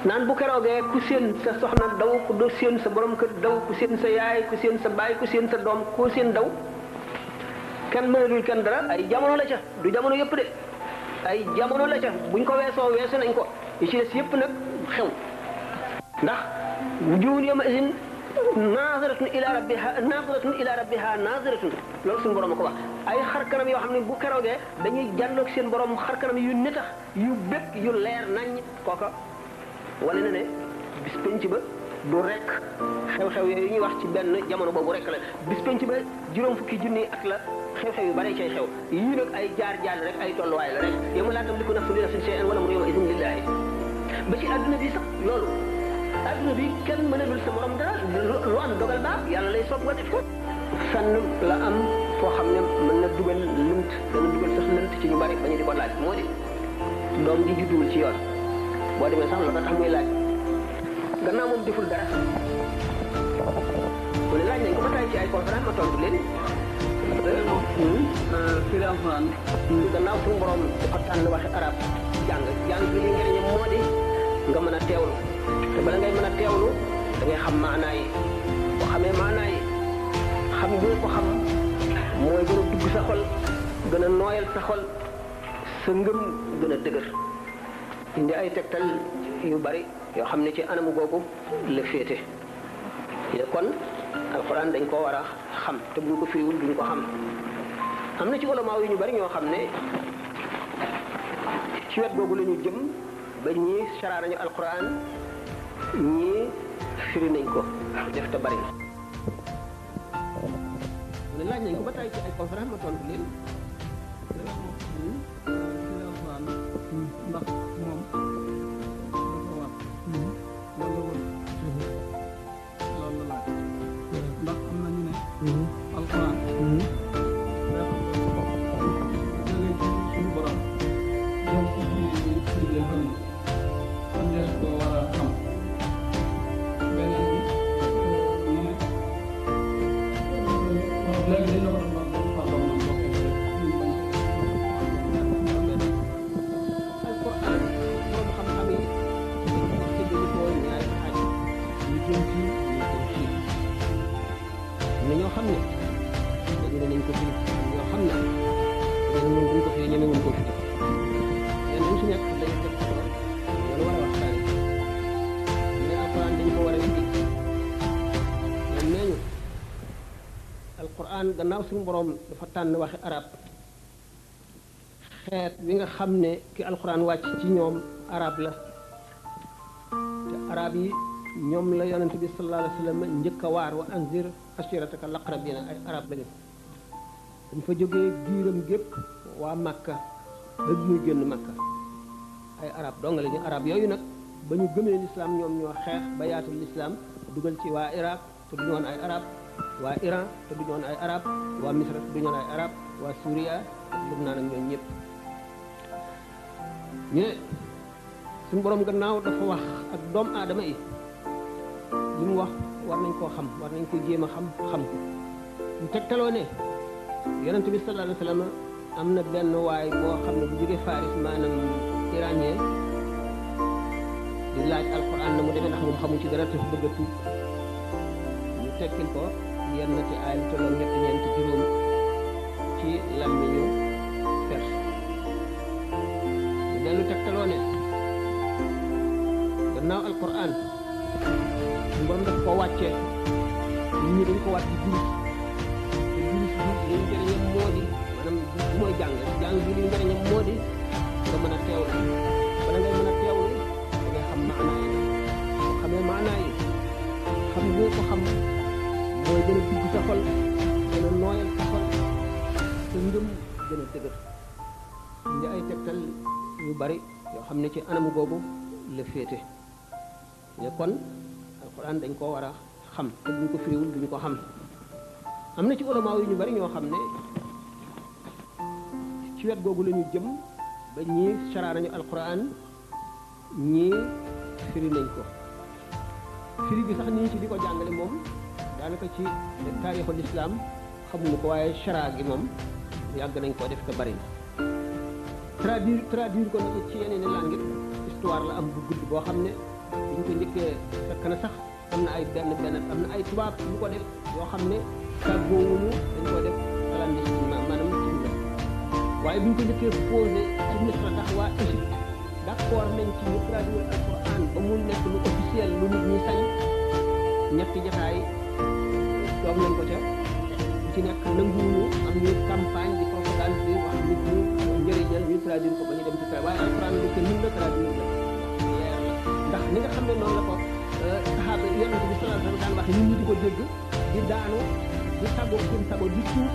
naan bu keroogee ku seen sa soxna daw ku do seen sa borom kër daw ku seen sa yaay ku seen sa baay ku seen sa doom ku seen daw kenn mënalul kenn dara ay jamono la ca du jamono yëpp de ay jamono la ca buñ ko weesoo weesu nañ ko yi ci des yëpp nag xew ndax wujuhun yawma idin naziratun ila rabbiha naziratun loolu suñu borom a ko wax ay xarkanam yoo xam ne bu keroogee dañuy jàlloog seen borom xarkanam yu netax yu bépp yu leer nañ kooka wane na ne bis penc ba du rek xew-xew yooyu ñuy wax ci benn jamono boobu rek la bis penc ba juróom fukki junni at la xew-xew yu bare cay xew yii nag ay jaar-jaar rek ay tolluwaay la rek yow ma laa tamliku nafsun li nafsin shay'an wal amru yawma idin lillahi ba ci adduna bi sax loolu adduna bi kenn mënalul sa morom dara lu am dogal baax yàlla lay soog nga def ko fenn la am foo xam ne mën na dugal lënt dana dugal sax lënt ci ñu bari ba ñu di ko laaj moo di doom ji judduwul ci yoon boo demee sax loolu tax muy laaj gannaaw moom deful dara mu ne laaj nañ ko ba tey ci ay conférence ma tontu leen firi alxuraan gannaaw suñu borom dafa tànn waxi arab jàng bi li njëriñam moo di nga mën a teewlu te bala ngay mën a teewlu da ngay xam maanaa yi boo xamee maanaa yi xam nga ko xam mooy gën a dugg sa xol gën a nooyal sa xol sa ngëm gën a dëgër indi ay tegtal yu bari yoo xam ne ci anamu googu la féete kon alxuraan dañ koo war a xam te buñ ko firiwul duñ ko xam am na ci ulamaaw yu ñu bari ñoo xam ne ci wet googu la ñu jëm ba ñii saraa nañu alxuraan ñii firi nañ ko def te bari na laaj nañ ko ba tey ci ay conférence ma tontu leen firi alxuraan ndax moom dafa war wala wër loolu la laaj ndax am na ñu ne alxuraan jóge ci suñu borom ñoom ci biir firi xam ne am nees ko war a xam beneen bi mu ne léegi dañ la war a wax dañu fàttoon na mbokk alquran borom xam-xam yi séddale ko ñaari xaaj ñu jëm ci ñu jëm ci am na ñoo xam ne léegi danañ ko firi ñoo xam ne léegi ñun buñ ko firi ñemewuñ ko firi yéen dañ si nekk dañu def ko loolu war a waxtaane ne alquran dañ ko war a firi ñoom nee ñu alquran gannaaw suñu borom dafa tànn waxi arab xeet wi nga xam ne ki alxuraan wàcc ci ñoom arab la te arab yi ñoom la yonent bi sallallahu alayhi wa sallam njëkk a waar wa anzir ashirataka laqrabina ay arab lañu dañ fa jógee giiram gépp waa Makka ba bi muy génn Makka ay arab dong lañu arab yooyu nag ba ñu gëmee lislaam ñoom ñoo xeex ba yaatul lislaam dugal ci waa Iraq te du ñoon ay arab waa Iran te du ñoon ay arab waa Misra te du ñoon ay arab waa Suuriya ak Lubnaan ak ñoom ñëpp ñu ne suñu borom gannaaw dafa wax ak doomu aadama yi li mu wax war nañ koo xam war nañ ko jéem a xam ko mu tegtaloo ne yonent bi sallallahu alayhi wa sallam am na benn waay boo xam ne bu jógee Faris maanaam iranien di laaj alxuraan na mu demee ndax moom xamu ci dara te bëgg a tuub ñu tekkil ko yenn ci ay lu tolloon ñetti ñeenti juróom ci làmmiñu perse ñu dellu tegtaloo ne gannaaw alquran suñu borom daf ko wàccee nit ñi dañ ko wàcc ci durus te durus bi liñ njëriñam moo di maanaam bu mooy jàng bi liñ njëriñam moo di nga mën a teewlu bala ngay mën a teewlu da ngay xam maanaa yi boo xamee maanaa yi xam nga ko xam mooy gën a dugg sa xol gën a nooyal sa xol sa ngëm gën a dëgër indi ay tegtal yu bari yoo xam ne ci anam googu la féete ne kon alxuraan dañ koo war a xam te buñ ko firiwul duñu ko xam am na ci ulamaaw yu ñu bari ñoo xam ne ci wet googu la ñu jëm ba ñii saraa nañu alxuraan ñii firi nañ ko firi bi sax nii ci di ko jàngale moom daanaka ci taarixul islam xamuñu ko waaye saraa gi moom yàgg nañ koo def te bari na traduire ko nag ci yeneen i langue histoire la am bu gudd boo xam ne biñ ko njëkkee fekk na sax am na ay benn am na ay tubaab yu ko def yoo xam ne tàggoowuñu dañ ko def clandestinement maanaam ci ñu waaye biñ ko njëkkee posé ci Misra ndax waa Égypte d'accord nañ ci ñu traduire alquran ba mu nekk lu officiel lu nit ñi sañ ñetti jotaay toog nañ ko ca ci nekk nanguwuñu am ñu campagne di propagande bi wax nit ñi njëriñal ñu traduire ko ba ñu dem ci waaye alquran lu ko mën na traduire la leer la ndax ni nga xam ne noonu la ko saxaaba yonent bi sallallahu alayhi wa sallam daan wax nit ñi di ko dégg di daanu di tàggoo seen sago di tuub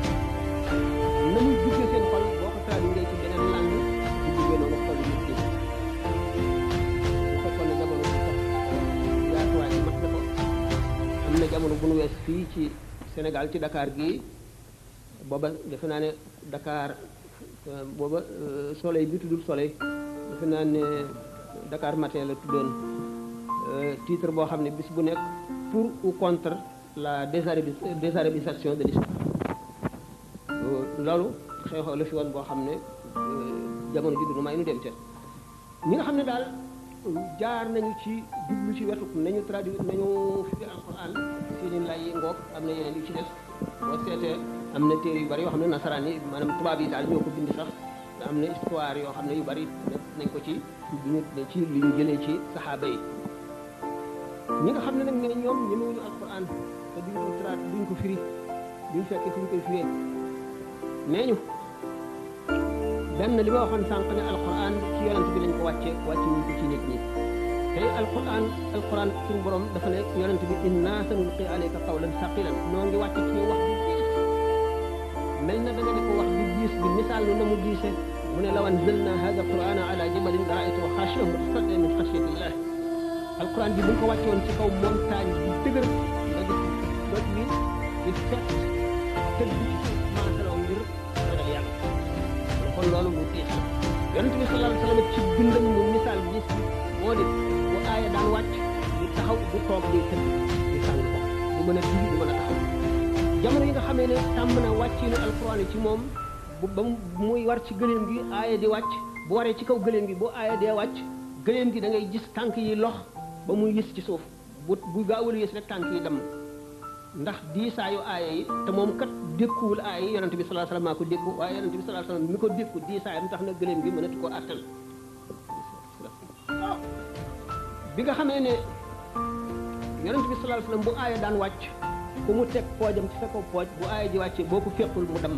na muy duggee seen xol boo ko traduire ci beneen langue di duggee noonu xol yi nit ñi bu fekkoon ne jamono bi sax yaatuwaay mat na ko am na jamono bu nu wees fii ci Sénégal ci Dakar gii booba defe naa ne Dakar booba soleil bi tuddul soleil defe naa ne Dakar matin la tuddoon titre boo xam ne bis bu nekk pour ou contre la désarabisation de l'islam loolu xew-xew la fi woon boo xam ne jamono ji dunu may nu dem ca ñi nga xam ne daal jaar nañu ci jublu ci wetu nañu traduire nañu fi alquran seeni lay yi ngoog am na yeneen yu ci des boo seetee am na téere yu bari yoo xam ne nasaraan yi maanaam tubaab yi daal ñoo ko bind sax am na histoire yoo xam ne yu bari nañ ko ci li ñu jëlee ci saxaaba yi ñi nga xam ne nag ne ñoom ñemewuñu alquran te duñ ko traduire duñ ko firi duñ fekkee fu ñu koy firee nee ñu benn li ma waxoon sànq ne alquran ci yonent bi lañ ko wàcce wuñ ko ci nit ñi tey alquran suñu borom dafa ne yonent bi inna sanulqi alayka qawlan saqilan noo ngi wàcce ci yow wax bi diis mel na da nga ne ko wax bi diis bi misaal nu na mu diise mu ne law anzalna hada alqurana ala jabalin la ra'aytahu khashi'an mutasaddian min khashyatillah alquran bi buñ ko wàcce woon ci kaw montagne bu dëgër nga gis bët bi di fekk tëdd ci maasalaw ngir ragal yàlla kon loolu lu tiis la yonent bi sallallahu alayhi wa sallam ci bindam mu misaal gis bi moo di bu aaya daan wàcc du taxaw du toog di tëdd di sàng ko du mën a tibi du mën a taxaw jamono yi nga xamee ne tàmm na wàccinu alquran ci moom ba muy war ci gëléem gi aaya di wàcc bu waree ci kaw gëléem gi bu aaya dee wàcc gëléem gi da ngay gis tànk yi lox ba muy gis ci suuf bu gaawul gis rek tànk yi damm ndax diisaayu aaya yi te moom kat dékkuwul aaya yi yonent bi sallallahu alayhi wa sallam maa ko dékku waaye yonent bi sallallahu alayhi wa sallam mi ko dékku diisaayam tax na gëléem gi mënatu koo àttan bi nga xamee ne yonent bi sallallahu alayhi wa sallam bu aaya daan wàcc ku mu teg poojam ci sa kaw pooj bu aaya ji wàccee boo ko fekkul mu damm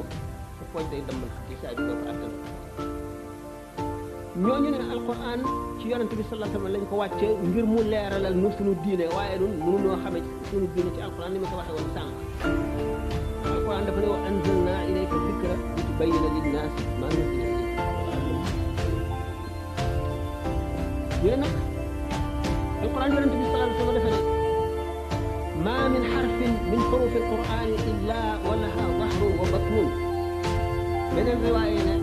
sa pooj day damm ndax diisaay bi doo ko àttan ñooñu ne alquran ci yonent bi sallallahu alayhi wa sallam lañ ko wàccee ngir mu leeralal nu suñu diine waaye nun mënunoo xamee suñu diine ci alquran ni ma ko waxee woon sànq alquran dafa ne wa anzalna ilayka dhikra litubayyina linnaas ma nuzila ilayhim ñu ne nag alquran yonent bi sallallahu alayhi wa sallam dafa ne ma min harfin min hurufi alquran illa wa laha dhahrun wa batnun beneen riwaaye ne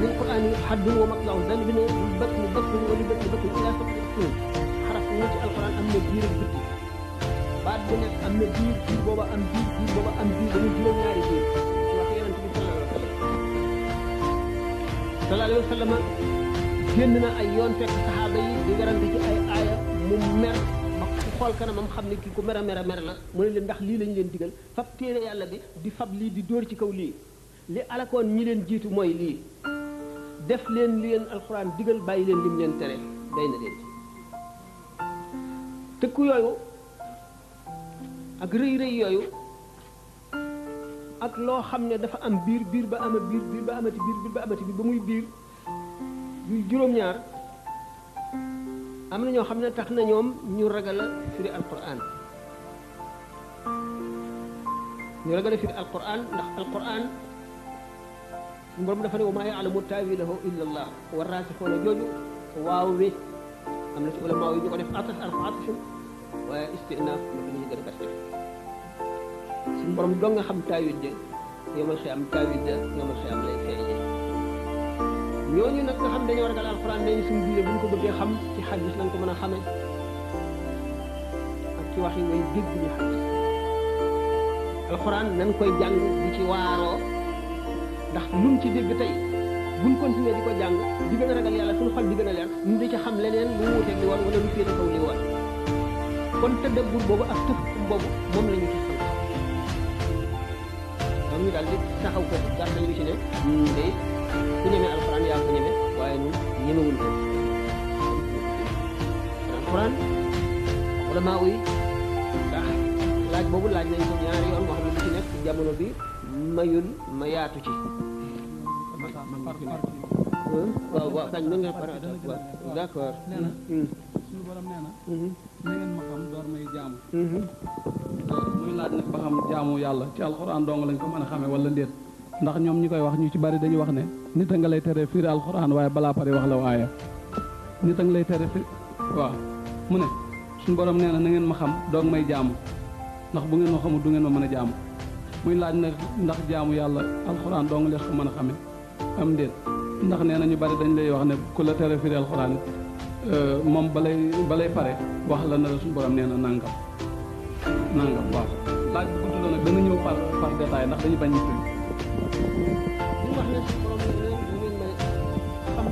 للقرآن حد ومطلع ذنب للبطن بطن ولبطن بطن إلى سبع سنين حرف موت القرآن أم بير بطن بعد ذلك أم بير بابا أم بير بابا أم بير من جلو ناري بير وكيلا نتبي صلى الله عليه وسلم génn ay yoon fekk saxaaba yi di garante ci ay aaya mu mer ba xool kanam am xam ne kii ku mer a la mu ne leen ndax lii lañ leen digal fab téere yàlla bi di fab lii di dóor ci kaw lii li alakoon ñi leen jiitu mooy lii def leen li leen alxuraan digal bàyyi leen lim leen tere day na leen tëkku yooyu ak rëy yooyu ak loo xam ne dafa am biir ba ama biir ba amati biir ba muy biir yu juróom-ñaar am na ñoo xam ne tax na ñoom ñu ragal a firi alquran ndax alquran suñu borom dafa ne wa maa ya'lamu ta'wiilahu illa Allah wa raasixuuna jooju waaw wi am na ci ulama yi ñu ko def atas alxaatishum waaye istinaaf la ko ñu gën a beste suñu borom doo nga xam taawil de yomal xëy am taawil de yomal xëy am lay feeñee ñooñu nag nga xam dañoo ragal alquran dañu suñu diine bu ñu ko bëggee xam ci xadis lañ ko mën a xamee ak ci wax yi way dégg ñu xadis alquran nañ koy jàng di ci waaroo ndax luñ ci dégg tey buñ continuer di ko jàng di gën a ragal yàlla suñu xol di gën a leer ñu di ci xam leneen lu wuuteeg li kon tadabbur boobu ak tafakkur boobu moom la ñu ci sant moom ñu daal di taxaw ko gàttal lu ci ne day ku ñeme alxuraan yaa ko ñeme waaye ñun ñemewul ko alxuraan wala maa uy ndax laaj boobu laaj nañ ko ñaari yoon wax na lu ci nekk jamono bi mayul ma yaatu ci waaw waaw kañ mën nga pare d'accord nee na suñu borom nee na na ngeen ma xam door may jaamu muy laaj nag ba xam jaamu yàlla ci alxuraan dong lañ ko mën a xamee wala ndéet ndax ñoom ñi koy wax ñu ci bari dañuy wax ne nit a nga lay tere firi alxuraan waaye balaa pare wax la waaye nit a nga lay tere firi waaw mu ne suñu borom nee na na ngeen ma xam doog may jaamu ndax bu ngeen ma xamul du ngeen ma mën a jaamu muy laaj nag ndax jaamu yàlla alxuraan dong lees ko mën a xamee am ndéet ndax nee na ñu bari dañ lay wax ne ku la tere firi alxuraan moom balay pare wax la na la suñu borom nee na nangam waaw laaj bu gudd la nag dana ñëw par détail ndax dañu bañ ñu firi ñu wax ne suñu borom ne leen ngeen may xam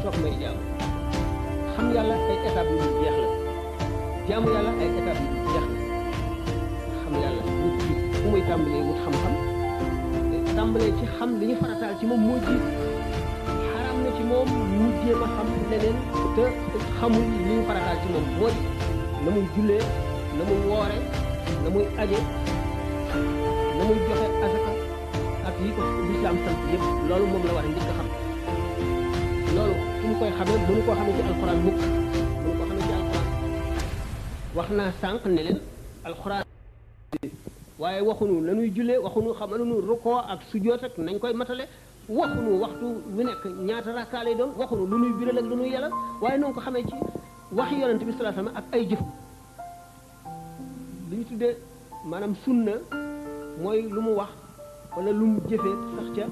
soog may jaamu xam yàlla ay étapes yu jeex la jaamu yàlla ay étapes yu jeex la xam yàlla nit ki fu muy tàmbalee wut xam-xam tàmbalee ci xam li ñu farataal ci moom moo jiit xaraam na ci moom mu jéem a xam leneen te xamul li ñu farataal ci moom moo di na muy jullee na muy woore na muy aje na muy joxe asaka ak yi ko lislaam sant yëpp loolu moom la war a njëkk a xam loolu fu mu koy xamee bu ñu ko xamee ci alxuraan mukk bu ñu ko xamee ci alxuraan wax naa sànq ne leen alxuraan waaye waxunu la ñuy jullee waxunu xamaluñu rukoo ak sujjoot ak nañ koy matale waxunu waxtu wu nekk ñaata rakkaa lay doon waxunu lu ñuy biral ak lu ñuy yelal waaye noonu ko xamee ci waxi yonent bi sallallahu alayhi wasallam ak ay jëf li ñu tuddee maanaam sunna mooy lu mu wax wala lu mu jëfee sax ca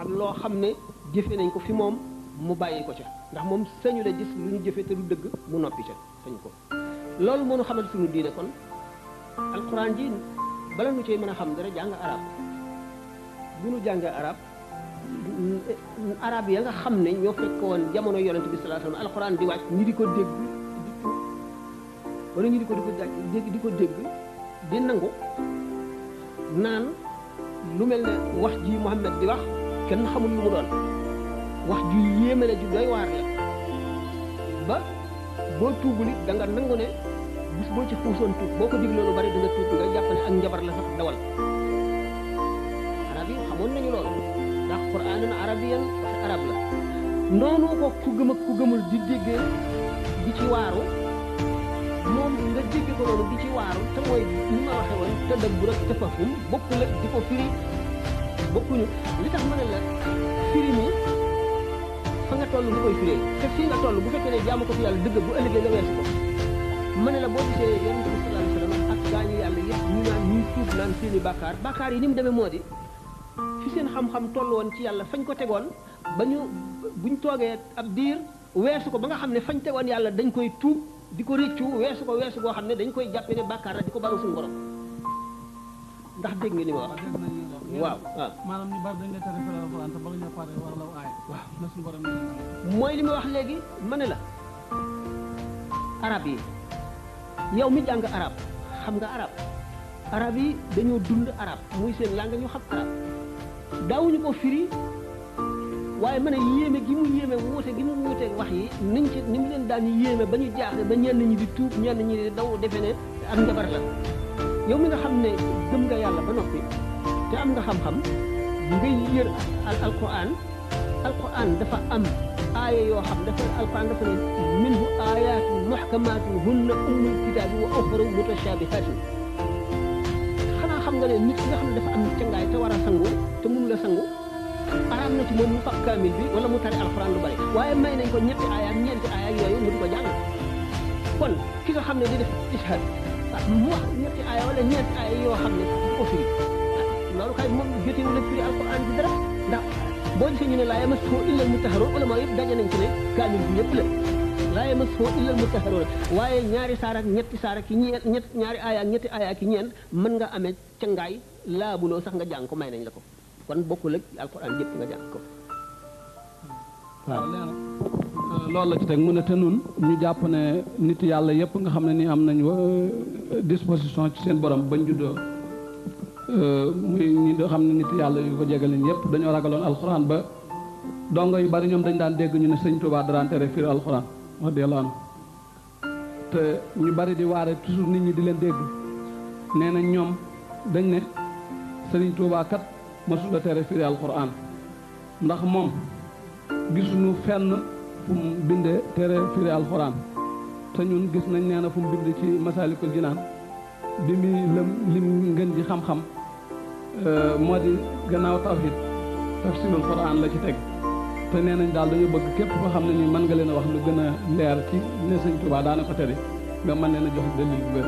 ak loo xam ne jëfe nañ ko fi moom mu bàyyi ko ca ndax moom sañu la gis lu ñu jëfee te du dëgg mu noppi ca sañ ko loolu moo ñu xamal suñu diine kon alquran ji bala nu cee mën a xam dara jàng arab bu nu jàngee arab ya nga xam ne ñoo fekk woon jamono yonent bi sallallahu alayhi wasallam alquran di wàcc ñi di ko dégg wala ñu di ko dégg di nangu naan lu mel ne wax ji Muhammad di wax kenn xamul lu mu doon wax ju yéeme la ju doy waar la ba boo tuubuli da nga nangu ne bis boo ci xuusoon tuub boo ko digloo lu bari da nga tuub nga jàpp ne ak njabar la sax dawal arab yi xamoon nañu loolu ndax qur'aanun arabiyyan wax arab la noonu ko ku gëm ak ku gëmul di déggee di ci waaru moom nga dégg ko loolu di ci waaru te mooy ni ma waxee woon tadabbur ak tafahum bokku la di ko firi bokkuñu li tax ma ne la firi mi fa nga toll nga koy firee te fii nga toll bu fekkee ne jaamu ko fi yàlla dëgg bu ëllëgee nga weesu ko ma ne la boo gisee yonent bi sallallahu alayhi wasallam ak gaañu yàlla yëpp ñu naan ñuy tuub naan seeni bàkkaar yi ni mu demee moo di fi seen xam-xam toll woon ci yàlla fañ ko tegoon ba ñu buñ toogee ab diir weesu ko ba nga xam ne fañ tegoon yàlla dañ koy tuub di ko réccu weesu boo xam ne dañ koy jàppe ne bàkkaar la di ko balu suñu borom ndax dégg nga li ma wax waaw maanaam ñu bari dañ lay tere firi alxuraan te bala ñoo pare war la aay waaw na suñu borom mooy li ma wax léegi ma ne la arab yi yow mi jàng arab xam nga arab yi dañoo dund arab muy seen langue ñu xam arab daawuñu ko firi waaye ma ne yéeme gi mu yéeme wuute gi mu wuuteeg wax yi niñ ci ni mu leen daan yéeme ba ñu jaaxle ba ñenn ñi di tuub ñenn ñi di daw defe ne ak njabar la yow mi nga xam ne gëm nga yàlla ba noppi te am nga xam-xam ngay yër alquran dafa am aaya yoo xam dafa alquran dafa ne minhu ayatun muhkamatun hunna ummul kitaabi wa ukhra mutashabihatun xanaa xam nga ne nit ki nga xam ne dafa am cangaay te war a sangu te mun la sangu araam na ci moom mu fab kaamil bi wala mu tari alquran lu bari waaye may nañ ko ñetti aaya ak ñeenti aaya ak yooyu mu di ko jàng kon ki nga xam ne di def ishad mu wax ñetti aaya wala ñeenti aaya yoo xam ne du ko firi loolu kay moom jotewul ak firi alquran bi dara ndax boo gisee ñu ne laa yamassuhu illa al-mutahharun ulama yëpp daje nañ ci ne kaamil bi ñëpp la laa yamassuhu illa al-mutahharun waaye ñaari saar ak ñetti saar ak ñaari aaya ak ñetti aaya ak ñeent mën nga amee cangaay laabuloo sax nga jàng ko may nañ la ko kon bokkul ak alquran yëpp nga jàng ko waaw nee na loolu la ci teg mu ne te nun ñu jàpp ne nit yàlla yëpp nga xam ne ni am nañu disposition ci seen borom bañ juddoo muy ñi nga xam ne nit yàlla yu ko jege leen yëpp dañoo ragaloon alxuraan ba dongo yu bari ñoom dañ daan dégg ñu ne sëñ Tuubaa daraan tere firi alxuraan radiyallaahu anhu te ñu bari di waare toujours nit ñi di leen dégg nee na ñoom dañ ne sëriñ Tuubaa kat mësula tere firi alxuraan ndax moom gisuñu fenn fu mu bindee tere firi alxuraan te ñun gis nañ nee na fu mu bind ci Masaalikul Jinaan bi muy lim ngën ji xam-xam moo di gannaaw tawhid tafsirul Quraan la ci teg te nee nañ daal dañu bëgg képp koo xam ne nii mën nga leen a wax lu gën a leer ci ne sëñ Tuubaa daana ko tere nga mën leen a jox dalil bu wér.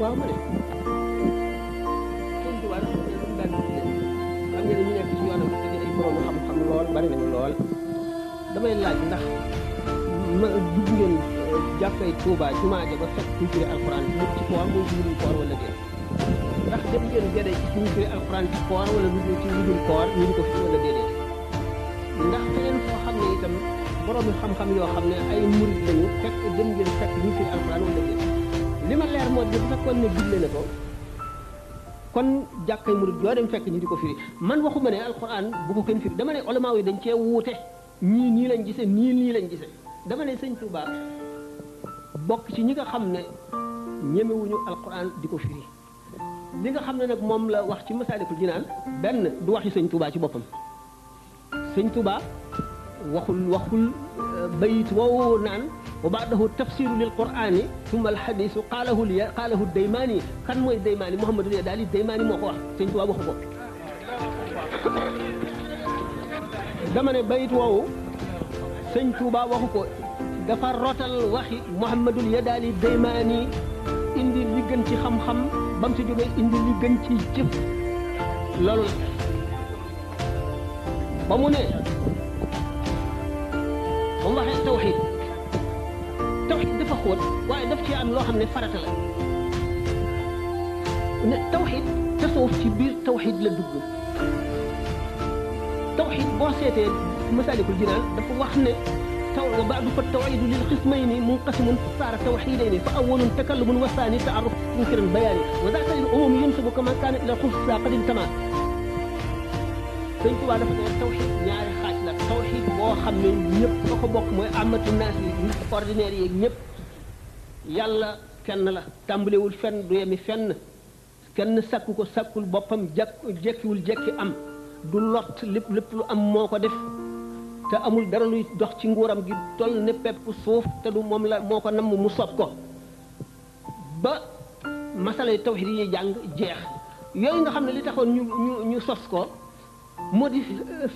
waaw ma ne sëñ Tuubaa dafa ne lu daan xam nga ne ñu nekk ci yoonam te di ay borom xam-xam lool bari nañu lool damay laaj ndax ma dugg ngeen jàppee Tuubaa jumaa ja ba fekk kuy firi alxuraan mu ci koor muy ci ludul koor wala déet ndax dem ngeen gede ci kuy firi alxuraan ci koor wala lu ci ludul koor ñu di ko fi wala déedéet ndax te ngeen foo xam ne itam borom xam-xam yoo xam ne ay murid lañu fekk dem ngeen fekk ñu firi alxuraan wala déet li ma leer moo di bu fekkoon ne digle na ko kon jàkkay murid yoo dem fekk ñu di ko firi man waxuma ne alxuraan bu ko kenn firi dama ne ulama yi dañ cee wuute ñii nii lañ gisee nii lañ gisee dama ne sëñ Tuubaa bokk ci ñi nga xam ne ñemewuñu alxuraan di ko firi li nga xam ne nag moom la wax ci Masaalikul Jinaan benn du waxi sëñ Tuubaa ci boppam sëñ Tuubaa waxul bayit woowu naan wa baadahu tafsiru lil qur'ani thumma al hadisu qaalahu Daymaani kan mooy Daymaani Muhammadul Yadaali Daymaani moo ko wax sëñ Tuubaa waxu ko dama ne bayit woowu sëñ Tuubaa waxu ko dafa rotal waxi Muhammadul Yadaali Daymaani indi li gën ci xam-xam ba mu ci jógee indi li gën ci jëf loolu la ba mu ne ba mu waxee tawxiid dafa xóot waaye daf ci am loo xam ne farata la ne tawxiid tasawuf ci biir tawxiid la dugg tawxiid boo seetee Masaalikul Jinaan dafa wax ne wa baadu fa tawxiidu lil qismayni munqasimun saara tawxiidayni fa awwalun takallumun wa saani taaruf munkiran bayaani wa zaaka lil umumi yunsabu kama kaana ila xusuusi qadin tama sëñ Tuubaa dafa ne tawxiid ñaari xaaj la tawxiid boo xam ne ñëpp ba ko bokk mooy amatu naas yi nit ordinaire yeeg ñëpp yàlla kenn la tàmbalewul fenn du yemi fenn kenn sakku ko sakkul boppam jekkiwul jekki am du lot lépp lu am moo ko def te amul dara luy dox ci nguuram gi toll ne pepp suuf te du moom la moo ko namm mu sob ko ba masala yi tawxiid yi ñuy jàng jeex yooyu nga xam ne li taxoon ñu sos ko moo di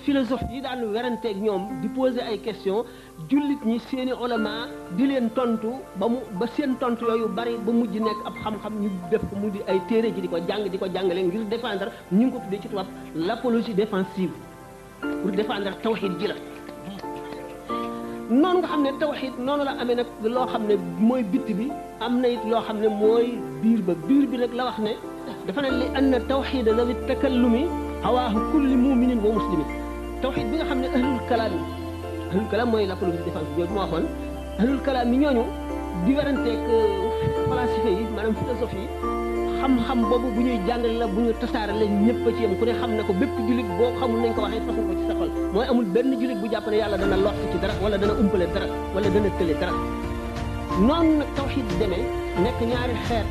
philosophe yi daan weranteeg ñoom di poser ay questions jullit ñi seeni ulama di leen tontu ba seen tontu yooyu bari ba mujj nekk ab xam-xam ñu def ko mu di ay téere ji di ko jàngale ngir défendre ñu ngi ko tuddee ci tubaab l'apologie défensive pour défendre tawxiid ji la noonu nga xam ne tawxiid noonu la amee nag loo xam ne mooy bitt bi am na it loo xam ne mooy biir bi rek la wax ne dafa ne li anna tawxiida la bi takallumi hawaahu kulli muminin wa muslimin tawxiid bi nga xam ne ahlul kalaam mooy l'apologie défensive boobu ma waxoon ahlul kalaam yi ñooñu di weranteeg falasife yi maanaam philosophie yi xam-xam boobu bu ñuy jàngale la bu ñu tasaare la ñëpp a ci yem ku ne xam na ko bépp jullit boo xamul nañ ko waxee fas ko ci sa xol mooy amul benn jullit bu jàpp ne yàlla dana lott ci dara wala dana umpale dara wala dana tële dara noonu nag tawxiid demee nekk ñaari xeet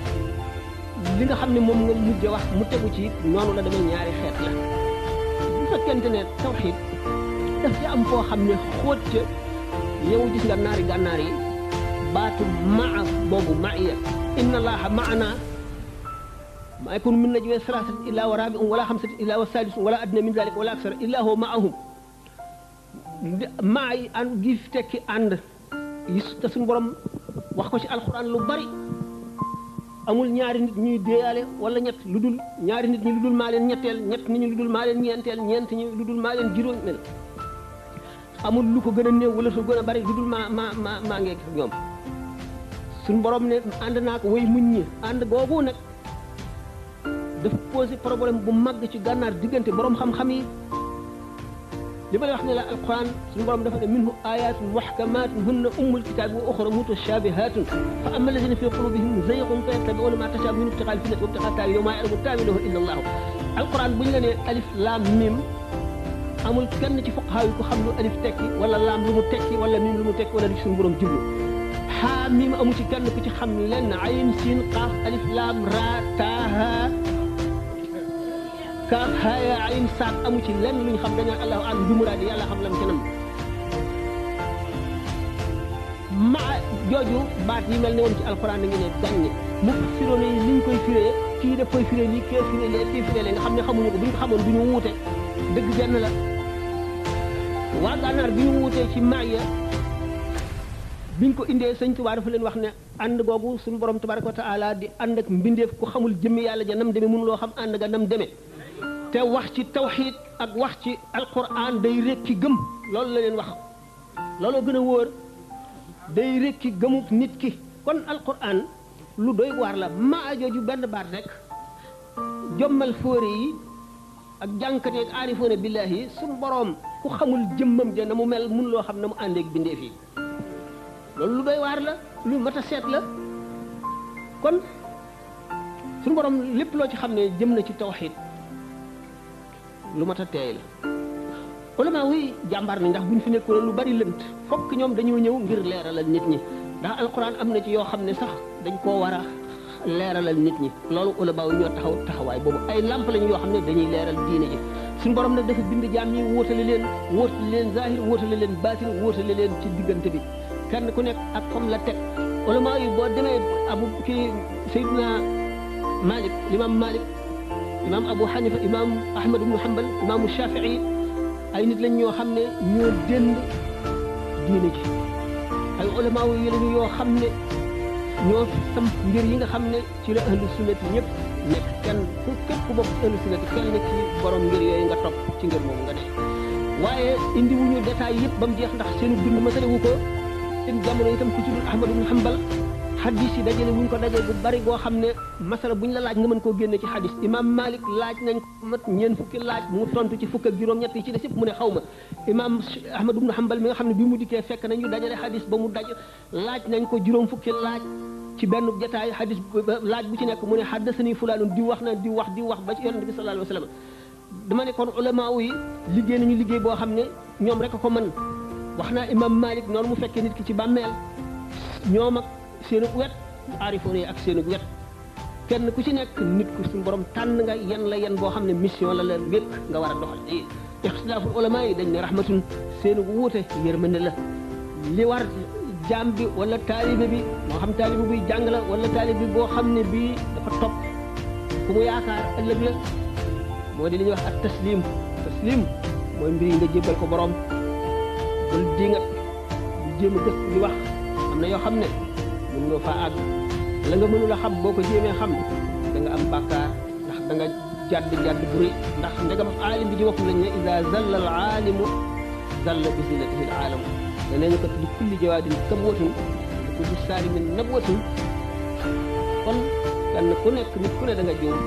li nga xam ne moom nga mujj wax mu tegu ci noonu la demee ñaari xeet la bu fekkente ne tawxiid daf ci am foo xam ne xóot ca yow gis nga naari gànnaar yi baatu maa boobu ma'iya inna allaha ma'ana ma yakunu min najwa thalathatin illa wa rabi'un wala khamsatin illa wa sadisun wala adna min dhalika wala aksara illa huwa ma'ahum maa yi ànd gi fi tekki ànd yi te suñu borom wax ko ci alxuraan lu bari amul ñaari nit ñuy déeyaale wala ñett lu dul ñaari nit ñi lu dul maa leen ñetteel ñett nit ñi lu dul maa leen ñeenteel ñeent ñi lu dul maa leen juróomeel amul lu ko gën a néew wala su gën a bari lu dul maa ngeeg ñoom suñu borom ne ànd naa ko way muñ ñi ànd googu nag dafa posé problème bu mag ci gànnaar diggante borom xam-xam yi li ma lay wax ne la alquran suñu borom dafa ne minhu ayatun muhkamatun hunna ummul kitabi wa ukhra mutashabihatun fa amma alladhina fi qulubihim zayghun fayattabi'una ma tashabaha minhu ibtigha'a al-fitnati wa ibtigha'a ta'wilihi wa ma ya'lamu ta'wilahu illa Allah alquran buñ la ne alif lam mim amul kenn ci fuqaha yi ko xam lu alif tekki wala lam lu mu tekki wala mim lu mu tekki wala li suñu borom jublu ha mim amu ci kenn ku ci xam lenn ayn sin qaf alif lam ra ta ha kaaf haaya ayn saat amu ci lenn luñ xam dañu allahu alam bi muraadi yàlla xam lam kenam maa jooju baat yi mel ne woon ci alquran da ngi ne gàññe mu firoone yi liñ koy firee kii daf koy firee lii kee firee lee kii firee lee nga xam ne xamuñu ko bu ñu ko xamoon du ñu wuute dëgg benn la waa gànnaar bi ñu wuutee ci maaya biñ ko indee sëñ Tuubaa dafa leen wax ne ànd googu suñu borom tabaraka wa taala di ànd ak mbindeef ku xamul jëmmi yàlla ja nam demee mënuloo xam ànd ga nam demee te wax ci tawxiid ak wax ci alquran day rekki gëm loolu la leen wax looloo gën a wóor day rekki gëmuk nit ki kon alquran lu doy waar la maa jooju benn baat rek jommal fóore yi ak jànkate ak aarifoone billaahi yi suñu boroom ku xamul jëmmam ja na mu mel mun loo xam na mu àndeek bindeef yi loolu lu doy waar la lu mat a seet la kon suñu boroom lépp loo ci xam ne jëm na ci tawxiid lu mat a teey la ulama wuy jàmbaar nañ ndax buñ fi nekkoon lu bari lënt fokk ñoom dañoo ñëw ngir leeralal nit ñi ndax alquran am na ci yoo xam ne sax dañ koo war a leeralal nit ñi loolu ulama wu ñoo taxaw taxawaay boobu ay lamp lañ yoo xam ne dañuy leeral diine ji suñu borom nag dafa bind jaam ñi wóotale leen zahir wóotale leen baatin wóotale leen ci diggante bi kenn ku nekk ak comme la teg ulama yi boo demee abu kii Seydina Malik imam Malik imam Abu Hanifa imam Ahmad ibn Hanbal imam Shafii ay nit lañ ñoo xam ne ñoo dënd diine ji ay ulama yu lañu yoo xam ne ñoo sam mbir yi nga xam ne ci la ahlu sunnati ñëpp nekk kenn ku képp ku bokk ahlu sunnati kenn ci borom mbir yooyu nga topp ci ngir moom nga ne waaye indi wuñu détail yëpp ba mu jeex ndax seenu dund masale wu ko seen jamono itam ku ci dul Ahmad ibn Hanbal xadis yi dajale wuñ ko dajale bu bari goo xam ne masala buñ la laaj nga mën koo génne ci xadis imam Malik laaj nañ ko mat ñeen fukki laaj mu tontu ci fukk ak juróom-ñett yi ci des yëpp mu ne xaw ma imam Ahmad ibn Hanbal mi nga xam ne bi mu dikkee fekk nañu dajale xadis ba mu daj laaj nañ ko juróom fukki laaj ci benn jotaay xadis laaj bu ci nekk mu ne haddasani fulaanun di wax na di wax ba ci yonent bi sallallahu alayhi wa sallam dama ne kon ulama yi liggéey nañu liggéey boo xam ne ñoom rek a ko mën wax naa imam Malik noonu mu fekkee nit ki ci bàmmeel ñoom ak seenu wet aarifoon yi ak seenu wet kenn ku ci nekk nit ku suñu borom tànn nga yan boo xam ne mission la wékk nga war a doxal ixtilaaful ulama yi dañ ne rahmatun seenu wuute yërmande la li war jaam bi wala taalibe bi moo xam taalibe buy jàng la wala taalibe bi boo xam ne bii dafa topp ku mu yaakaar ëllëg la moo di li ñuy wax ak taslim mooy mbir yi nga jébbal ko borom bul dingat bu jéem a gës di wax am na yoo xam ne mën nga faa àgg la nga mënula xam boo ko jéemee xam da nga am bàkkaar ndax da nga jadd bu rëy ndax ndegam aalim bi ci boppam lañ ne ida zalla al aalimu zalla bi zinatihi al aalamu danañu ko li kulli jawaadin kabwatun li kulli saarimin nabwatun kon kenn ku nekk nit ku ne da nga juum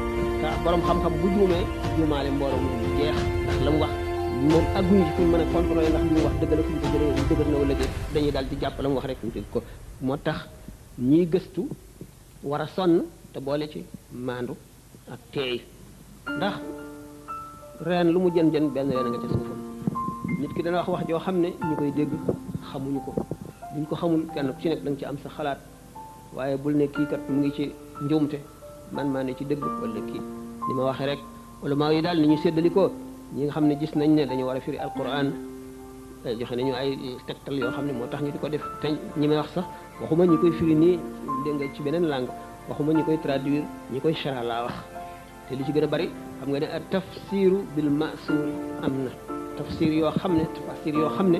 te borom xam-xam bu juumee juumaale mbooloo mu jeex ndax la mu wax moom agguñu ci fuñ mën a contrôler ndax li mu wax dëgg la fuñ ko jëlee dëgër na wala déet dañuy daal di jàpp la mu wax rek ñu dégg ko moo tax ñiy gëstu war a sonn te boole ci maandu ak teey ndax reen lu mu jën benn reen nga ca suufam nit ki dana wax joo xam ne ñu koy dégg xamuñu ko buñ ko xamul kenn ku ci nekk da nga ci am sa xalaat waaye bul ne kii kat mu ngi ci njuumte man maa ne ci dëgg wala kii li ma waxee rek wala maa yi daal ni ñu séddalikoo ñi nga xam ne gis nañ ne dañu war a firi alquran joxe nañu ay tegtal yoo xam ne moo tax ñu di ko def te ñi may wax sax waxuma ñi koy firi nii dégg nga ci beneen langue waxuma ñi koy traduire ñi koy chara laa wax te li ci gën a bari xam nga ne ak tafsiru bil ma'sur am na tafsir yoo xam ne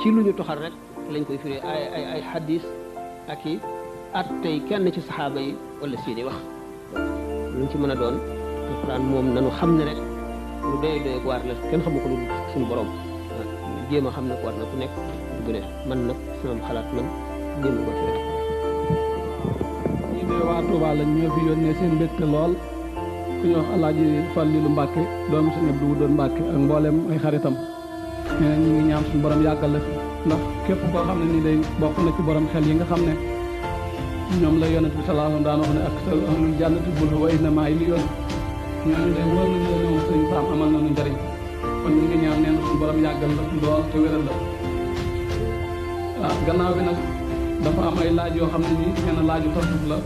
ci lu ñu toxal rek lañ koy firi ay hadis ak i at tey kenn ci saxaaba yi wala seeni wax luñ ci mën a doon alquran moom nanu xam ne rek lu doy waar la kenn xamu ko lu suñu borom jéem a xam ne ko war na ku nekk bu ne man nag sama xalaat man jéem ko fi rek ñi de waa Touba lañ ñoo fi yónnee seen mbégte lool ku ñuy wax Alaaji Fallilu Mbàkke doomu Sëñ Abdu doon Mbàkke ak mboolem ay xaritam nee na ñu ngi ñaan suñu borom yàggal la fi ndax képp koo xam ne nii day bokk na ci borom xel yi nga xam ne ñoom la yonent bi sallallahu alayhi wa sallam daan wax ne ak sa ahlul jannati bul wa innamaa li yoon ñooñu de wóor nañu la ñoom sëñ Sam amal nañu njëriñ kon ñu ngi ñaan nee na suñu borom yàggal la lool te wéral la gannaaw bi nag dafa am ay laaj yoo xam ne nii nee na laaju tasuf la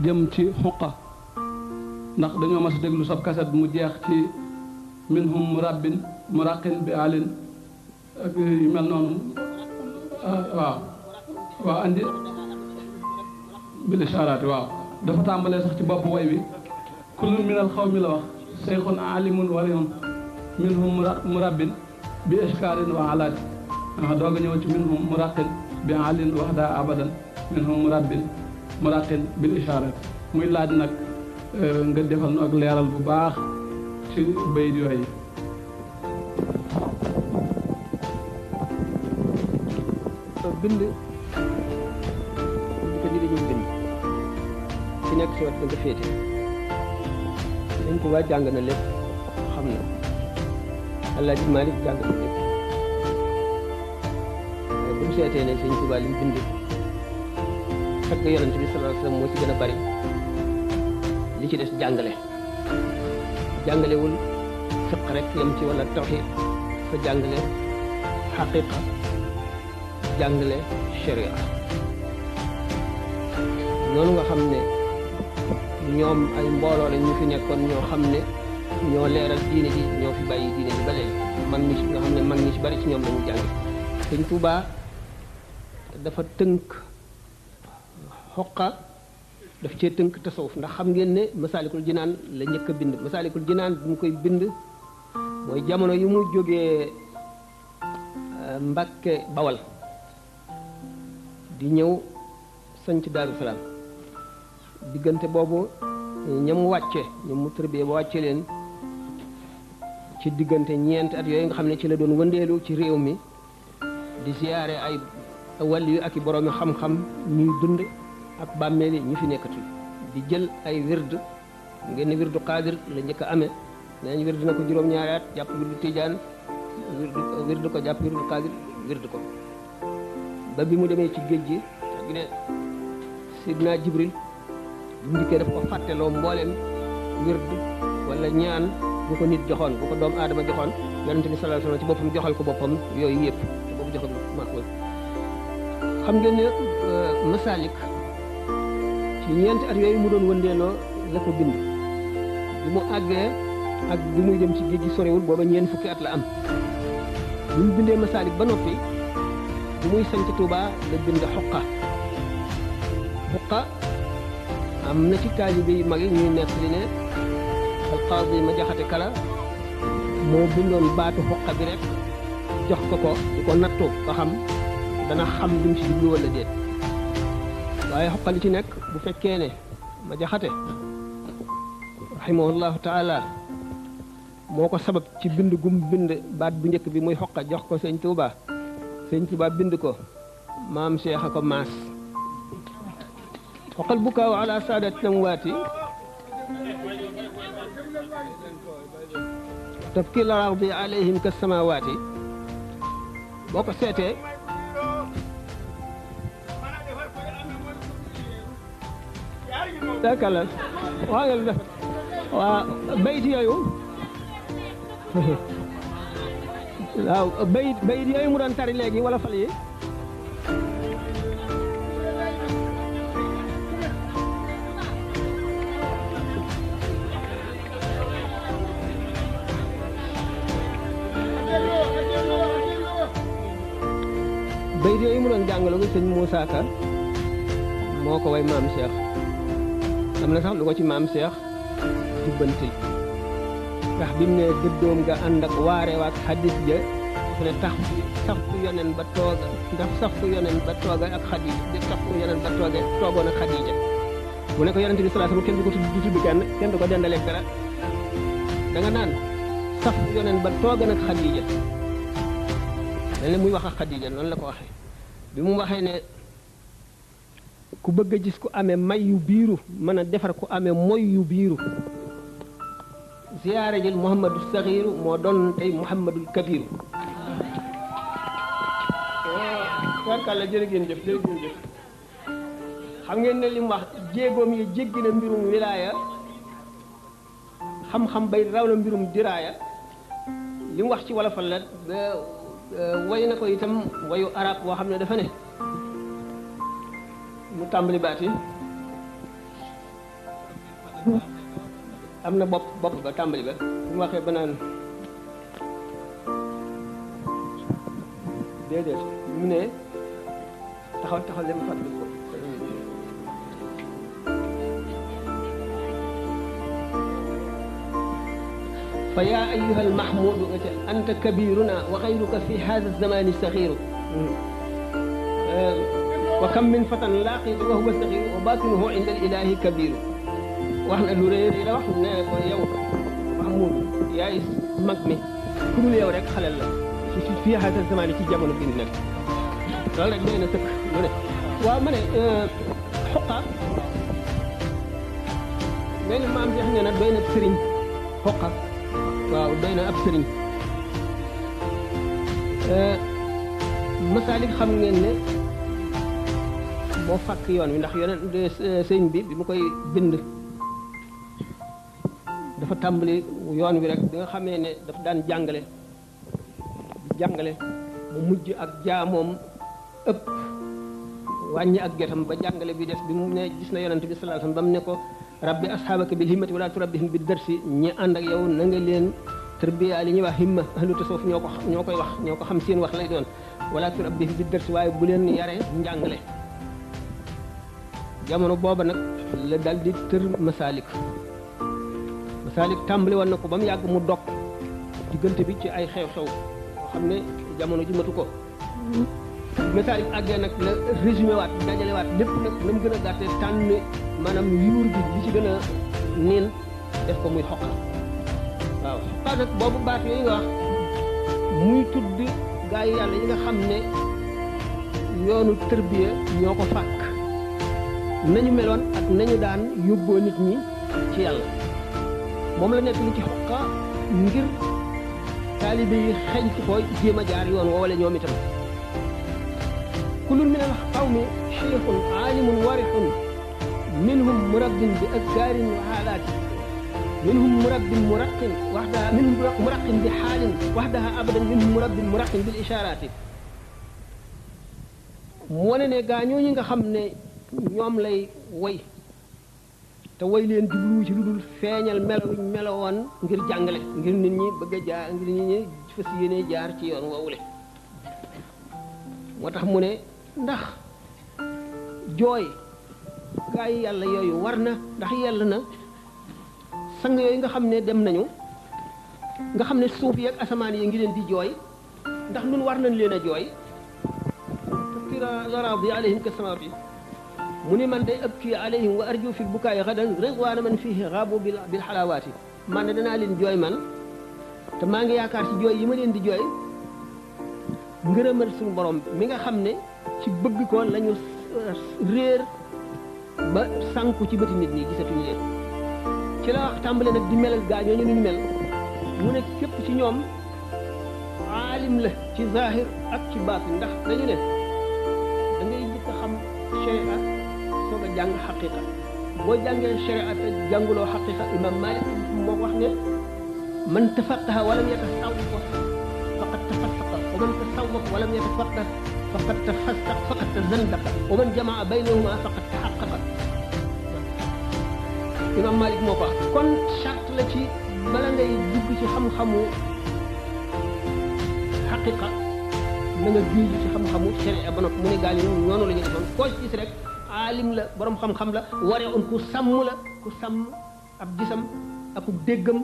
jëm ci xuqa ndax dañoo mas a déglu sab kaset mu jeex ci minhum murabbin muraqin bi alin ak yu mel noonu waaw andi bil isharaati waaw dafa tàmbalee sax ci bopp way bi kullun minal xawmi la wax seyxun alimun warihun minhum murabbin bi ishkaarin wa alaati doog a ñëw ci minhum muraqin bi alin wax daa abadan minhum muraqin bil isharaati muy laaj nag nga defal nu ak leeral bu baax ci bayit yooyu. bind ko di dañuy bind ci nekk si wat nga féete dañ ko waa jàng na lépp xam na Allah ji Malik jàng na lépp waaye bu mu seetee ne Sëñ Tuubaa li mu bind fekk yonent bi sallallahu alayhi wasallam moo ci gën a bari li ci des jàngalewul fiq rek yam ci wala tawhid fa jàngale xaqiqa jàngale sharia noonu nga xam ne ñoom ay mbooloo la ñu fi nekkoon ñoo xam ne ñoo leeral diine ji ñoo fi bàyyi diine ji ba léegi mag ñi nga xam ne mag ñi ci bari ci ñoom la ñu jàng Sëñ Tuubaa dafa tënk xoqa daf cee tënk tasawuf ndax xam ngeen ne Masaalikul Jinaan la njëkk a bind Masaalikul Jinaan bu mu koy bind mooy jamono yu mu jógee Mbàkke Bawal di ñëw sanc Daaru Salaam diggante boobu ñam wàcce ñoom mu tërbiyee ba wàcce leen ci diggante ñeenti at yooyu nga xam ne ci la doon wëndeelu ci réew mi di siyaare ay wàll yu ak i boroomi xam-xam ñuy dund ak bàmmeeli ñu fi nekkatul di jël ay wird ngeen ne wirdu qaadir la njëkk a amee nee nañ wird na ko juróom-ñaari at jàpp wirdu tijaan wird ko jàpp wirdu qaadir wird ko ba bi mu demee ci géej gi gi ne Sidna Jibril bu mu dikkee daf ko fàtteloo mbooleem wird wala ñaan bu ko nit joxoon bu ko doomu aadama joxoon yonente bi sallallahu alayhi wasallam ci boppam joxal ko boppam yooyu yëpp te boobu joxal ma ko xam ngeen ne Masaalik ci ñeenti at yooyu mu doon wëndeeloo la ko bind bi mu àggee ak bi muy dem ci géej gi sorewul booba ñeent fukki at la am bi mu bindee Masaalik ba noppi bi muy sanc Tuubaa la bind xuqa am na ci taalibe yu mag yi ñuy nekk li ne alqaadi ma jaxate kala moo bindoon baatu xuqa bi rek jox ko di ko nattu ba xam dana xam li mu ci jublu wala déet waaye xuqa li ci nekk bu fekkee ne ma jaxate rahimahullahu taala moo ko sabab ci bind gum bind baat bu njëkk bi muy xuqa jox ko sëñ Tuubaa sëñ Tuubaa bind ko maam Cheikh a ko maas xoqal bukaaw ala saadaati amwaati tabkil ardi alayhim ka samawaati boo ko seetee dakala waa nga def waa bayit yooyu waaw bayit yooyu mu doon tari léegi wala fal yi bayit yooyu mu doon jàngaloo ko sëñ Moussa Ka moo ko way maam Cheikh am na sax lu ko ci maam Cheikh jubbantil ndax bi mu ne dëddoom nga ànd ak waare waak xadis ja dafa ne tax sax fu yonen ba tooga ndax sax fu yonen ba tooga ak xadis di sax fu yonen ba tooga toogoon ak xadija mu ne ko yonente bi sallallahu alayhi wasallam kenn du ko tudd kenn du ko dendaleeg dara da nga naan sax fu yonen ba tooga nag xadija dañ ne muy wax ak xadija noonu la ko waxee bi mu waxee ne ku bëgg a gis ku amee may yu biiru mën a defar ku amee moy yu biiru ziyaare jël Muhammadu Saxiiru moo doon tey Muhammadul Kabiru tubaarkàlla jërë ngeen jëf xam ngeen ne li mu wax jéegoom yi jéggi na mbirum wilaaya xam-xam bay raw na mbirum diraaya li mu wax ci wolofal la way na ko itam wayu arab boo xam ne dafa ne mu tàmbali baat yi am na bopp ba tàmbali ba bu mu waxee ba naan déedéet mu ne taxaw leen fàttali ko fa yaa ayyuha almahmudu anta kabiruna wa xayruka fi hada alzamani saxiru wa kam min fatan laaqitu wa huwa saxiru wa batinuhu inda alilahi kabiru wax na lu rëy la wax ne ko yow mahmud yaay mag mi ku dul yow rek xalel la fi hada alzamani ci jamono bi nekk loolu rek doy na sëkk lu ne waaw ma ne xoqa nee na maam jeex ne na doy na sëriñ xoqa waaw doy na ab sëriñ masaalik xam ngeen ne moo fàkk yoon wi ndax yonent sëriñ bi mu koy bind dafa tàmbali yoon wi rek bi nga xamee ne dafa daan jàngale mu mujj ak jaamoom ëpp wàññi ak jotam ba jàngale bi des bi mu ne gis na yonent bi sallallahu alayhi wasallam ba mu ne ko rabbi asxaabaka bil himmati wala turabbihim bi darsi ñi ànd ak yow na nga leen tarbiya li ñuy wax himma ahlu tasawuf ñoo koy wax ñoo ko xam seen wax lay doon wala turabbihim bi darsi waaye bu leen yare njàngale jamono booba nag la dal di tër masaalik tàmbali woon na ko ba mu yàgg mu dog diggante bi ci ay xew-xew yoo xam ne jamono ji matu ko masaalik àggee nag la résumé waat dajale waat lépp nag na mu gën a gàttee tànn maanaam yuur bi li ci gën a niin def ko muy xoqa waaw xoqa nag boobu baat yooyu nga wax muy tudd gaa yi yàlla yi nga xam ne yoonu tërbiya ñoo ko fàkk nañu meloon ak nañu daan yóbboo nit ñi ci yàlla moom la nekk li ci xoqa ngir taalibe yi xeñ ci ko jéem a jaar yoon woowale ñoom itam kullun min al qawmi cheikhun aalimun warixun minhum murabbin bi azkaarin wa haalaati minhum murabbin muraqin waxdaha minhum muraqin bi xaalin waxdaha abadan minhum murabbin muraqin bil ishaaraati mu wane ne gaa ñooñu nga xam ne ñoom lay woy te woy leen jubluwu ci lu dul feeñal melowuñ melowoon ngir jàngale ngir nit ñi bëgg a jaar ngir nit ñi fas yéene jaar ci yoon woowule moo tax mu ne ndax jooy gaa yi yàlla yooyu war na ndax yàlla na sang yooyu nga xam ne dem nañu nga xam ne suuf yi ak asamaan yi ngi leen di jooy ndax nun war nañ leen a jooy tira zaradi alayhim ka samawati mu ni man day abki alayhim wa arju fi bukaay gadan ridwaana man fihi gaabu bil xalawaati man ne danaa leen jooy man te maa ngi yaakaar ci jooy yi ma leen di jooy ngërëmal suñu borom mi nga xam ne ci bëgg ko lañu réer ba sànku ci bëti nit ñi gisatuñu leen ci la wax tàmbale nag di melal gaa ñooñu ñu mel mu ne képp ci ñoom aalim la ci zahir ak ci baatin ndax dañu ne da ngay jëkk a xam sharia soog a jàng xaqiqa boo jàngee sharia te jànguloo xaqiqa imam Malik moo wax ne man tafaqaha walam yatasawwaf faqad tafassaqa wa man tasawwaf walam yatafaqqah faqad tafassaq faqad tazandaqa wa man jamaa baynahuma faqad tahaqqaqa imam Malik moo ko wax kon charte la ci bala ngay dugg ci xam-xamu xaqiqa na nga jiitu ci xam-xamu sharia ba noppi mu ne gaa ñi noonu la ñu defoon koo ci gis rek aalim la borom xam-xam la waree un ku sàmm ab gisam ak déggam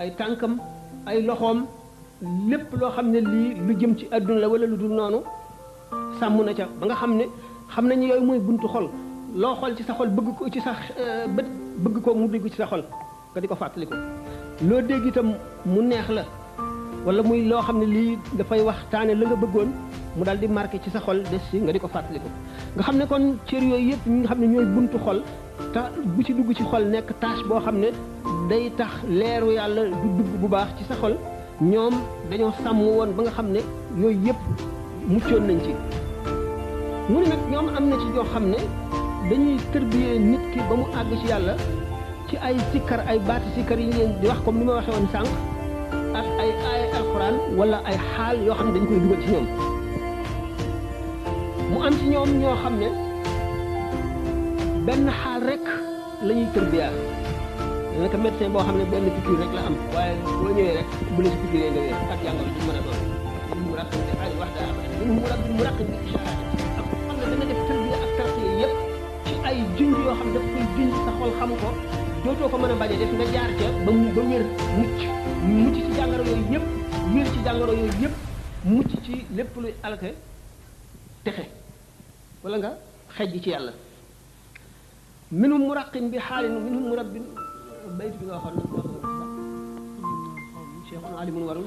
ay tànkam ay loxoom lépp loo xam ne lii lu jëm ci adduna la wala lu dul noonu sàmm na ca ba nga xam ne xam nañu yooyu mooy buntu xol loo xool ci sa xol bëgg ko ci sa bët bëgg ko mu dégg ci sa xol nga di ko fàttali ko loo dégg itam mu neex la wala muy loo xam ne lii dafay waxtaane la nga bëggoon mu daal di marqué ci sa xol des si nga di ko fàttali ko nga xam ne kon cër yooyu yëpp ñi nga xam ne ñooy buntu xol te bu ci dugg ci xol nekk tâche boo xam ne day tax leeru yàlla du dugg bu baax ci sa xol ñoom dañoo sàmm woon ba nga xam ne yooyu yëpp muccoon nañ ci mu ne nag ñoom am na ci yoo xam ne dañuy tërbiyee nit ki ba mu àgg ci yàlla ci ay sikkar ay baati sikkar yi leen di wax comme ni ma waxee woon sànq ak ay alxuraan wala ay xaal yoo xam ne dañ koy dugal ci ñoom mu am ci ñoom ñoo xam ne benn xaal rek la ñuy tërbiyaa naka médecin boo xam ne benn piqûre rek la am waaye boo ñëwee rek bu la ci piqûre nga wér ak jàngoro ji mën a doon mu raqib bi ay wax daa mu raqib bi ishaaraat ak xam ne dana def tërbiya ak tarqiya yëpp ci ay junj yoo xam ne daf koy junj sa xol xam ko dootoo ko mën a bañ a def nga jaar ca ba wér mucc ci jàngoro yooyu yëpp wér ci jàngoro yooyu yëpp mucc ci lépp luy alke texe wala nga xejj ci yàlla minhum muraqin bi xaalin minhum murabbin bayt bi nga waxoon cheikhun alimun warul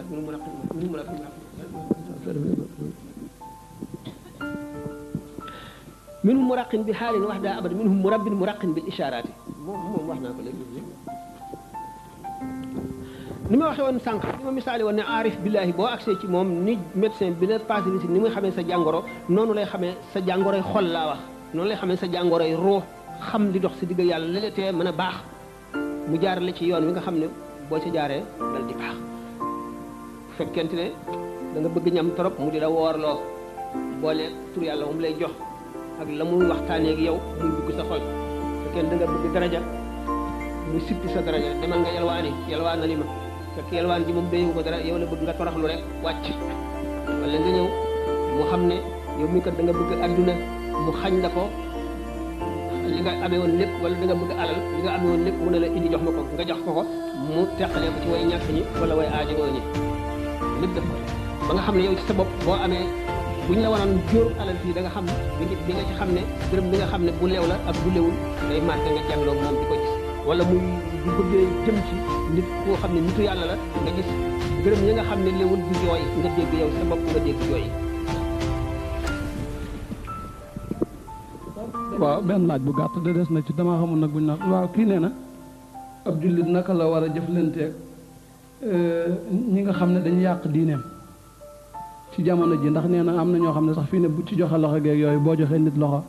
minhum muraqin minhum muraqin bi xaalin wax daa abad minhum murabbin muraqin bil ishaaraati moom wax naa ko léegi ni ma waxee woon sànq ni ma misaali woon ne aarif billaahi boo accès ci moom ni médecin bi la passé visite ni muy xamee sa jàngoro noonu lay xamee sa jàngoroy xol laa wax noonu lay xamee sa jàngoroy ruux xam li dox si digg yàlla li la tee mën a baax mu jaarale ci yoon wi nga xam ne boo ca jaaree dal di baax bu fekkente ne da nga bëgg ñam trop mu di la woorloo boole tur yàlla moom lay jox ak la muy waxtaanee ak yow muy dugg sa xol fekkee da nga bëgg daraja muy sippi sa daraja demal nga yalwaan na li ma fekk yalwaan ji moom doyewu ko dara yow la bëgg nga toroxlu rek wàcc wala nga ñëw mu xam ne yow mi kat da nga bëgg adduna mu xañ la ko li nga amee woon lépp wala da nga bëgg alal li nga amee woon lépp mu ne la indi jox ma ko nga jox ko ko mu teqalee ko ci way ñàkk ñi wala way aajowoo ñi lépp def ko ba nga xam ne yow ci sa bopp boo amee bu ñu la waroon jóor alal fii da nga xam bi nga ci xam ne dërëm bi nga xam ne bu leew la ak bu lewul day marqué nga jàngloo moom di ko gis wala muy bu bëggee jëm ci nit koo xam ne nitu yàlla la nga gis dërëm yi nga xam ne lewul du jooy nga dégg yow sa bopp nga dégg jooy. waaw benn laaj bu gàtt de des na ci dama xamul nag buñ naan waaw kii nee na ab jullit naka la war a jëflanteeg ñi nga xam ne dañu yàq diineem ci jamono ji ndax nee na am na ñoo xam ne sax fii ne bu ci joxe loxo geeg yooyu boo joxee nit loxo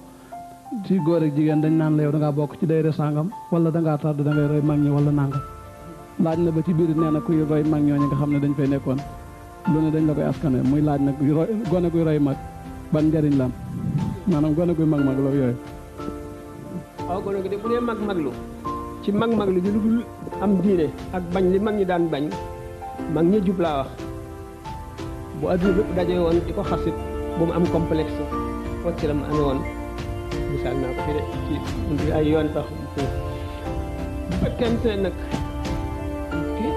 ci góor ak jigéen dañ naan la yow da ngaa bokk ci dayre sàngam wala da ngaa tàdd da ngay roy mag ñi wala nangam laaj na ba ci biir nee na kuy roy mag ñooñu nga xam ne dañ fay nekkoon lu ne dañ la koy askane muy laaj nag gone guy roy mag ban njëriñ la am maanaam gone guy mag la yooyu. waaw gone gi de bu dee mag-maglu ci mag-maglu gi lu dul am diine ak bañ li mag ñi daan bañ mag ñi jub laa wax bu adduna bépp daje woon di ko xasit bu mu am complexe wacc la mu amee woon misaal naa ko fi de ci ay yoon sax bu fekkente ne nag ki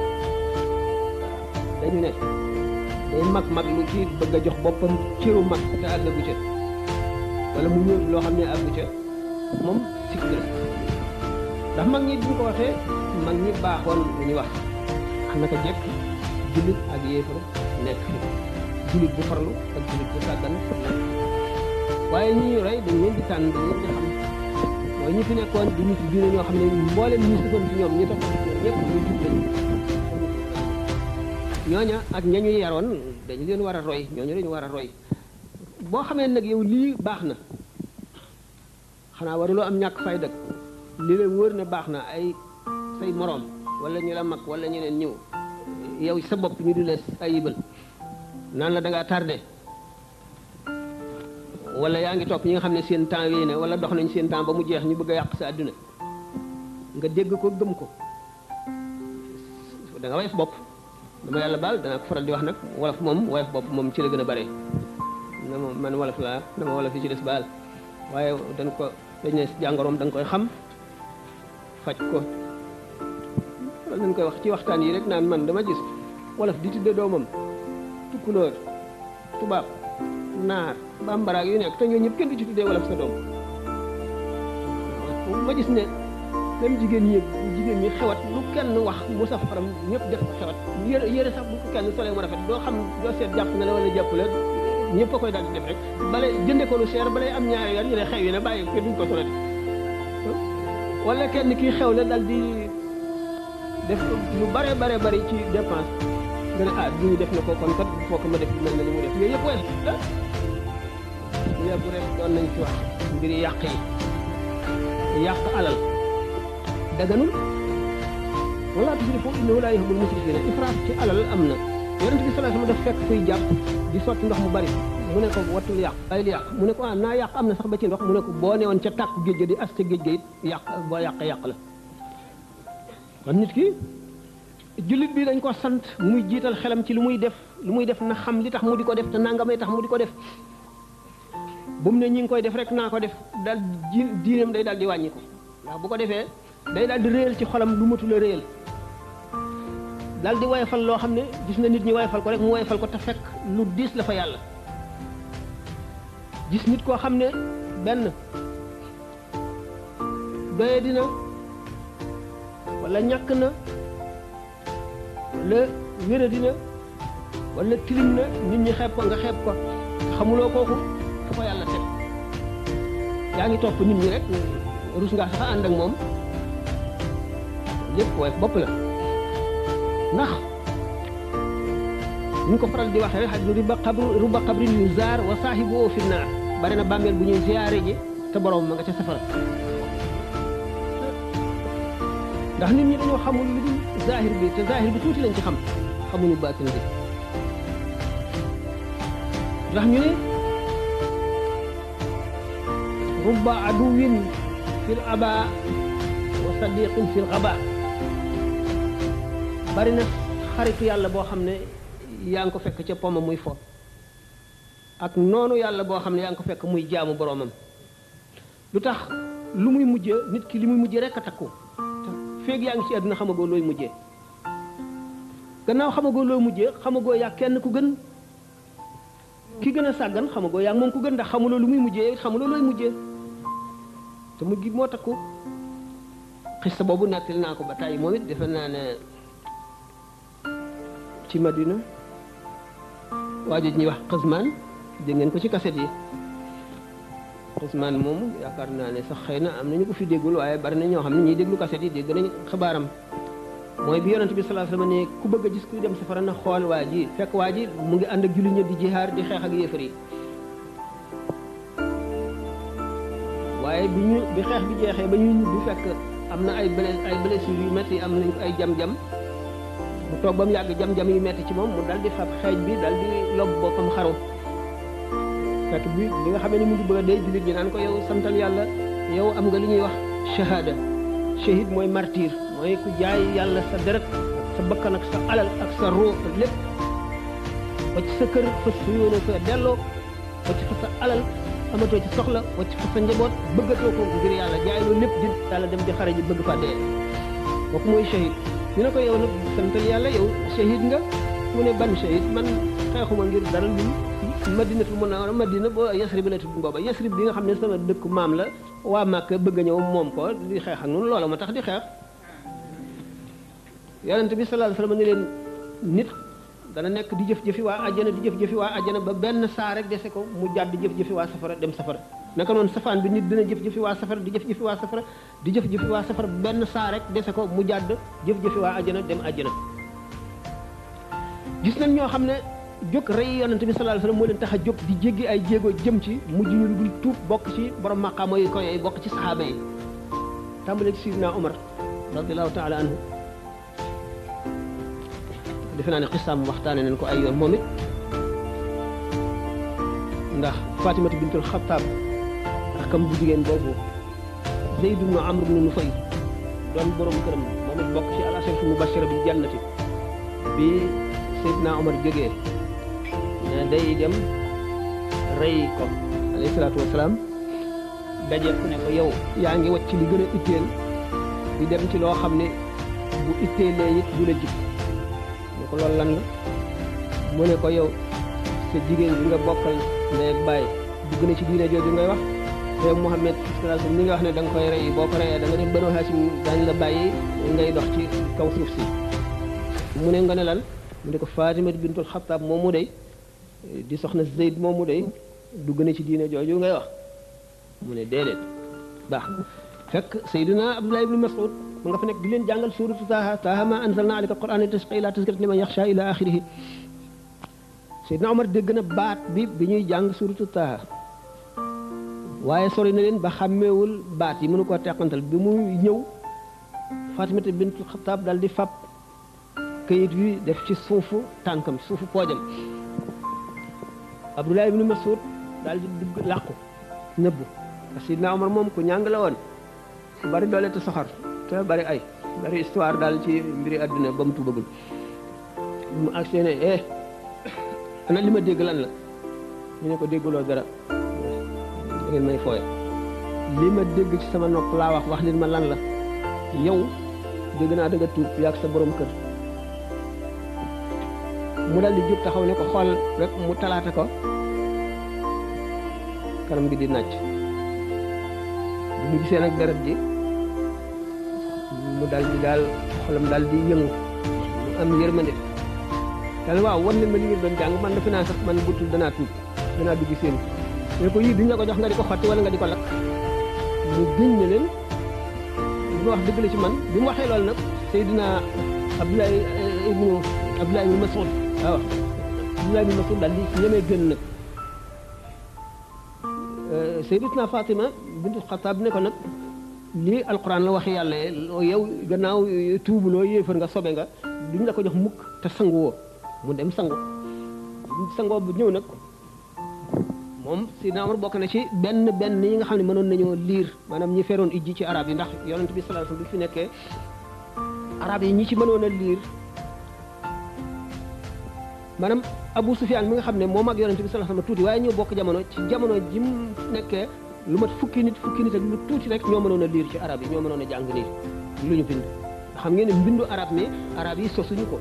dañu ne day mag-maglu ci bëgg a jox boppam cëru mag te àggagu ca wala mu ñëw loo xam ne àggu ca moom sikk la ndax mag ñi duñ ko waxee mag ñi baaxoon lu ñuy wax xam naka jekk jullit ak yéefar nekk fi jullit bu farlu ak jullit bu sàggan nekk waaye ñi ñu roy dañ leen di tànn dañ leen di xam mooy ñi fi nekkoon di nit diine ñoo xam ne mboolem ñi sësoon ci ñoom ñi tax ñëpp ñu jub lañu ñooña ak ñañu yaroon dañu leen war a roy ñooñu dañu war a roy boo xamee nag yow lii baax na xanaa waruloo am ñàkk fay dëkk li leen wóor ne baax na ay say moroom wala ñu la mag wala ñeneen ñëw yow sa bopp ñu di la ayibal naan la da ngaa tardé wala yaa ngi topp ñi nga xam ne seen temps wéy na wala dox nañ seen temps ba mu jeex ñu bëgg a yàq sa àdduna nga dégg ko gëm ko da nga woyof bopp dama yàlla baal danaa ko faral di wax nag wolof moom woyof bopp moom ci la gën a bare na ma man wolof laa dama wolof yi ci des baal waaye dañ ne jàngoroom da nga koy xam faj ko wala dañ koy wax ci waxtaan yi rek naan man dama gis wolof di tudde doomam tukkulóor tubaab naar bambara yu nekk te ñoo ñëpp kenn du ci tuddee wolof sa doom ma gis ne même jigéen ñi xewat lu kenn wax mu saf faram ñëpp def ko xewat yére sax bu ko kenn solee mu rafet doo xam doo seet jàpp na la wala jàpp la ñëpp a koy daal di def rek bale jënde ko lu cher balay am ñaari yoon ñu ne xew yi ne bàyyi ko duñ ko solati wala kenn kii xew la dal di def lu bare ci dépense nga ne ah duñu def na ko kon kat foo ko ma def mel na li mu def yooyu yëpp woyof bu rek doon nañ ci wax mbiri yàq yi yàq alal daganul wala tusrifu innahu laa yuhibbul musrifina ifraat ci alal am na yonent bi sallallahu alayhi wasallam daf fekk kuy jàpp di sotti ndox mu bari mu ne ko wattul yàq bàyyil yàq mu ne ko naa yàq am na sax ba ci ndox mu ne ko boo newoon ca tàkku géej ga di as ca géej ga it yàq boo yàqee yàq la kon nit ki jullit bi dañ ko sant muy jiital xelam ci lu muy def na xam li tax mu di ko def te nangamay tax mu di ko def bu mu ne ñi ngi koy def rek naa ko def daal diinam day daal di wàññi ko ndax bu ko defee day daal di réyal ci xolam lu matul a réyal daal di woyefal loo xam ne gis na nit ñi woyefal ko rek mu woyefal ko te fekk lu diis la fa yàlla gis nit koo xam ne benn doye dina wala ñàkk na wala wéra dina wala tilim na nit ñi xeeb ko nga xeeb ko xamuloo kooku fu ko yàlla teg yaa ngi topp nit ñi rek rus ngaa sax ànd ak moom lépp woyof bopp la ndax ñu ko faral di waxee rek xaj ruba xabrin yu zaar wa saahibu fi naar bari na bàmmeel bu ñuy ziyaare ji te borom ma nga ca safara ndax nit ñi dañoo xamul lu dul zahir bi te zahir bi tuuti lañ ci xam xamuñu baatin bi ndax ñu ne rubba aduwin fil aba wa sadiqin fil aba bari na xaritu yàlla boo xam ne yaa ngi ko fekk ca poma muy fo ak noonu yàlla boo xam ne yaa ngi ko fekk muy jaamu boromam lu tax lu muy mujje nit ki li muy mujje rek a takku feeg yaa ngi ci àdduna xamagoo looy mujjee gannaaw xamagoo looy mujjee xamagoo yaa kenn ku gën ki gën a sàggan xamagoo yaa moom ku gën ndax xamuloo lu muy mujjee xamuloo looy mujjee te mujj gi moo takku xista boobu nettali naa ko ba tàyyi moom it defe naa ne ci Madina waa ji ñuy wax Xasmaan dégg ngeen ko ci kaset yi Xasmaan moomu yaakaar naa ne sax xëy na am nañu ko fi déggul waaye bari na ñoo xam ne ñiy déglu kaset yi dégg nañ xabaaram mooy bi yonent bi sallallahu alayhi wasallam ne ku bëgg a gis kuy dem safara na xool waa ji fekk waa ji mu ngi ànd ak jullit ñi di jihaar di xeex ak yéefar yi waaye bi xeex bi jeexee ba ñuy ñibbi fekk am na ay blessures yu metti am nañ ko ay jam-jam mu toog ba mu yàgg jam-jam yu metti ci moom mu dal di fab xeej bi dal di lob boppam xaru fekk bi nga xamee ne mu ngi bëgg a dee jullit ñi naan ko yow santal yàlla yow am nga li ñuy wax shahada shahid mooy martyr mooy ku jaay yàlla sa deret sa bakkan ak sa alal ak sa ruux lépp wacc sa kër fas fa yóone fa delloo wacc fa sa alal amatoo ci soxla wacc fa sa njaboot bëggatoo ko ngir yàlla jaay loolu lépp di yàlla dem di xare ji bëgg fa dee kooku mooy shahid ñu ne ko yow nag santal yàlla yow shahid nga mu ne ban shahid man xeexuma ngir dara lu madinatul munawwara madina boo yasrib la tudd booba yasrib bi nga xam ne sama dëkku maam la waa Màkka bëgg a ñëw moom ko di xeex ak noonu loola ma tax di xeex yonent bi sallallahu alayhi wasallam ne leen nit dana nekk di jëf-jëfi waa àjjana di jëf-jëfi waa àjjana ba benn saa rek dese ko mu jàdd jëf-jëfi waa safara dem safara naka noonu safaan bi nit dina jëf-jëfi waa safara di jëf-jëfi waa safara di jëf-jëfi waa safara benn saa rek dese ko mu jàdd jëf-jëfi waa àjjana dem àjjana gis nañ ñoo xam ne jóg rey yonent bi sallallahu alayhi wasallam moo leen tax a jóg di jéggi ay jéego jëm ci mujj ñu dul tuub bokk ci borom maqaama yu ko yooyu bokk ci saxaaba yi tàmbale ci Sidina Omar radiyallahu taala anhu defe naa ne xisaam waxtaane nañ ko ay yoon moom it ndax Fatimatu bintul Xattaab rakam bu jigéen boobu Zayd ibn Amr ibn Nufayl doon borom këram moom it bokk ci al-ashara al-mubashshara bil jannati bi Seydina Omar jógee ne day dem rey ko alayhi salaatu wasalaam daje ku ne ko yow yaa ngi wacc li gën a itteel di dem ci loo xam ne bu itteelee it du la jib ne ko loolu lan la mu ne ko yow sa jigéen bi nga bokkal ndey ak baay dugg na ci diine jooju ngay wax te Muhammad sallallahu alayhi wasallam ni nga wax ne da nga koy rey boo ko reyee da nga def Banu Hashim dañ la bàyyi ngay dox ci kaw suuf si mu ne nga ne lan mu ne ko Fatima bintul Xattaab moomu day di soxna Zayd moomu day dugg na ci diine jooju ngay wax mu ne déedéet baax fekk Seydina Abdullah ibn Mas'ud mu nga fa nekk di leen jàngal suuratu Taaha ma anzalna alayka al-Qur'ana litashqa illa tazkiratan liman yaxsha ila axirihi Seydina Omar dégg na baat bi ñuy jàng suuratu Taaha waaye sori na leen ba xàmmeewul baat yi mënu ko teqantal bi muy ñëw Fatimata bintu Xattaab daal di fab këyit wi def ci suufu tànkam suufu poojam Abdullah ibn Mas'ud daal di dugg làqu nëbbu parce que Sidna Omar moom ku ñàng la woon ku bari doole te soxor te bari ay bari histoire daal ci mbiri àdduna ba mu tuubagul mu ak seene ana li ma dégg lan la ñu ne ko dégguloo dara da ngeen may fooye li ma dégg ci sama nopp laa wax leen ma lan la yow dégg naa da nga tuub yaag sa borom kër mu dal di jub taxaw ne ko xool rek mu talaata ko kanam gi di nàcc bu mu gisee nag deret ji mu dal di daal xolam dal di yëngu mu am yërmande dal waaw wan leen ma li ngeen doon jàng man defe naa sax man butul danaa tuub danaa dugg seen ne ko yii duñ la ko jox nga di ko xotti wala nga di ko lakk mu gëñ ne leen li ma wax dëgg la ci man bi mu waxee loolu nag Seydina Abdullah ibn Mas'ud waaw Abdullah ibn Mas'ud daal di ñemee gën nag Sayyidatuna Fatima bintu Xattaab ne ko nag lii alquran la wax yàlla yow gannaaw tuubuloo yéefar nga sobe nga duñ la ko jox mukk te sangu woo mu dem sangu sangoo bu ñëw nag moom Sidna Umar bokk na ci benn yi nga xam ne mënoon nañoo liir maanaam ñi feroon ijji ci arab yi ndax yonent bi sallallahu alayhi wasallam bi fi nekkee arab yi ñi ci mënoon a liir maanaam Abu Sufyaan mi nga xam ne moom ak yonent bi sallallahu alayhi wasallam tuuti waaye ñoo bokk jamono ci jamono ji mu nekkee lu mat fukki nit ak lu tuuti rek ñoo mënoon a liir ci arab yi ñoo mënoon a jàng nii lu ñu bind xam ngeen ne mbindu arab mi arab yi sosuñu ko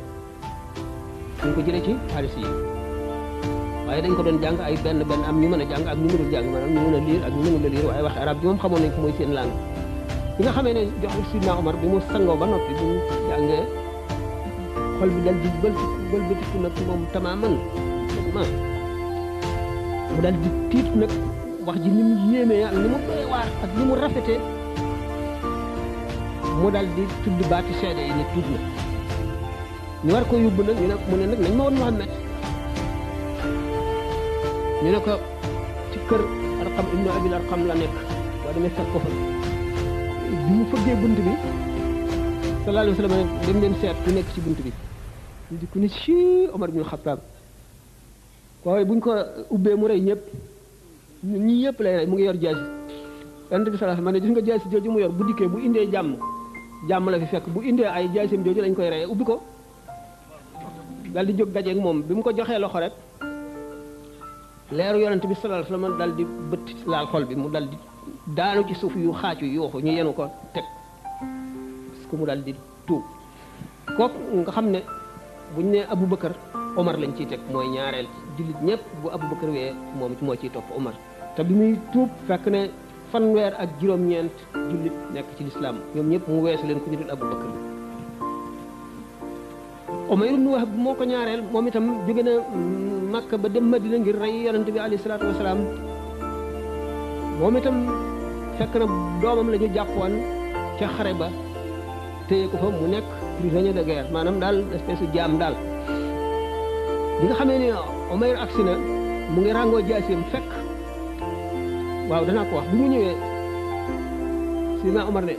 ñu ko jëlee ci xaalis yi waaye dañ ko doon jàng ay benn am ñu mën a jàng ak ñu mënul jàng maanaam ñu mën a liir ak ñu mënul a liir waaye wax arab bi moom xamoon nañ ko mooy seen langue bi nga xamee ne jox Sidna Omar bi mu sangoo ba noppi bi mu jàngee xol bi dal di bëlbatiku nag moom tamaaman mu dal di tiit nag wax ji ni mu yéemee ak ni mu doy waar ak ni mu rafetee mu dal di tudd baati seede yi ne tudd na ñu war ko yóbbu nag ñu ne mu ne nag nañ ma woon Muhammad ñu ne ko ci kër Arqam ibnu Abil Arqam la nekk boo demee fekk ko fa bi mu fëggee bunt bi sallallahu alayhi wa sallam dem leen seet ku nekk ci bunt bi ñu di ku ne ci Omar ibn Khattab waaye buñ ko ubbee mu rey ñëpp ñi yëpp lay rey mu ngi yor jaasi yonent bi sallallahu alayhi wa sallam ne gis nga jaasi jooju mu yor bu dikkee bu indee jàmm la fi fekk bu indee ay jaasim jooju lañ koy reyee ubbi ko dal di jóg dajeeg moom bi mu ko joxee loxo rek leeru yonent bi sallallahu alayhi wa sallam dal di bët laal xol bi mu dal di daanu ci suuf yu xaacu yuuxu ñu yenu ko teg parce que mu dal di tuub kooku nga xam ne buñ ne Aboubacar Omar lañ ciy teg mooy ñaareel jullit ñëpp bu Aboubacar wee moom moo ciy topp Omar te bi muy tuub fekk ne fanweer ak juróom-ñeent jullit nekk ci lislaam ñoom ñëpp mu weesu leen ku ñu dul Aboubacar Umayr ibn Wahb moo ko ñaareel moom itam jóge na Makka ba dem Madina ngir rey yonent bi alayhi salaatu wasalaam moom itam fekk na doomam la ñu jàppoon ca xare ba téye ko fa mu nekk prisonnier de guerre maanaam daal espèce u jaam daal bi nga xamee ne Umayr agsi na mu ngi ràngoo jaasiyam fekk waaw danaa ko wax bi mu ñëwee Sidna Omar ne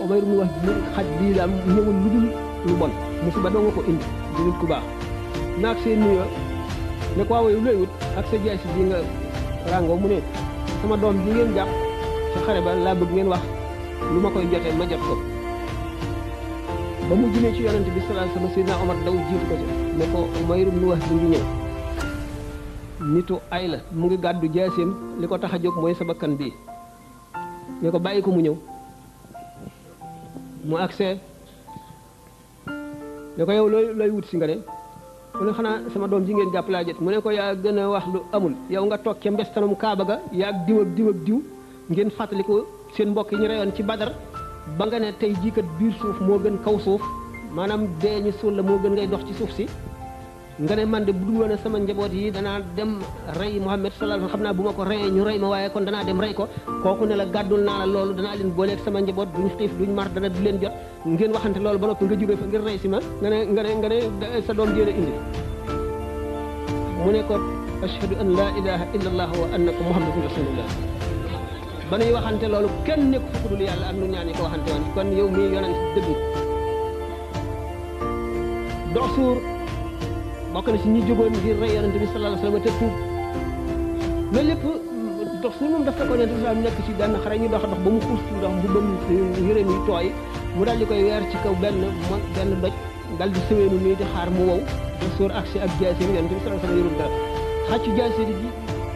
Umayr ibn Wahb mu xaj bii daal ñëwul lu dul lu bon musiba doo nga ko indi di nit ku baax naag seen nuyoo ne ko waaw yow looy wut ak sa jaasi bi nga ràngoo mu ne sama doom bi ngeen jàpp sa xare ba laa bëgg ngeen wax lu ma koy jotee ma jot ko ba mu jëmee ci yonent bi sallallahu alayhi wasallam Seydina Omar daw jiitu ko ci ne ko Umayr ibn Wahb bi ngi ñëw nitu ay la mu ngi gàddu jaaseem li ko tax a jóg mooy sa bakkan bii ne ko bàyyi ko mu ñëw mu agsee ne ko yow looy wut si nga ne mu ne xanaa sama doom ji ngeen jàpp laa jot mu ne ko yaa gën a wax lu amul yow nga toog ca mbestanum Kaaba ga yaa diw ak diw ngeen fàttali ko seen mbokk yi ñu reyoon ci Badar ba nga ne tey jii kat biir suuf moo gën kaw suuf maanaam dee ñu suul la moo gën ngay dox ci suuf si nga ne man de bu dul woon sama njaboot yi danaa dem rey Muhammad sallallahu alayhi wasallam xam naa bu ma ko reyee ñu rey ma waaye kon danaa dem rey ko kooku ne la gàddul naa la loolu danaa leen booleeg sama njaboot duñ xiif duñ mar dana du leen jot ngeen waxante loolu ba noppi nga jógee fa ngir rey si ma nga ne sa doom jéem a indi mu ne ko ashhadu an la ilaha illa allah wa annaka muhammadun rasulullah ba nuy waxante loolu kenn nekk fu dul yàlla ak nu ñaan yi ko waxante woon kon yow mii yonent dëgg dox suur bokk na si ñi jógoon ngir rey yonent bi sallallahu alayhi wasallam te tuub loolu lépp dox suur moom daf ko yonent bi sallallahu nekk ci benn xare ñu dox ba mu xuus ndox bu bëm yërëm yi tooy mu daal di koy weer ci kaw benn doj dal di sëweenu nii di xaar mu wow dox suur agsi ak jaasi yonent bi sallallahu alayhi wasallam yërul dara xàccu jaasi di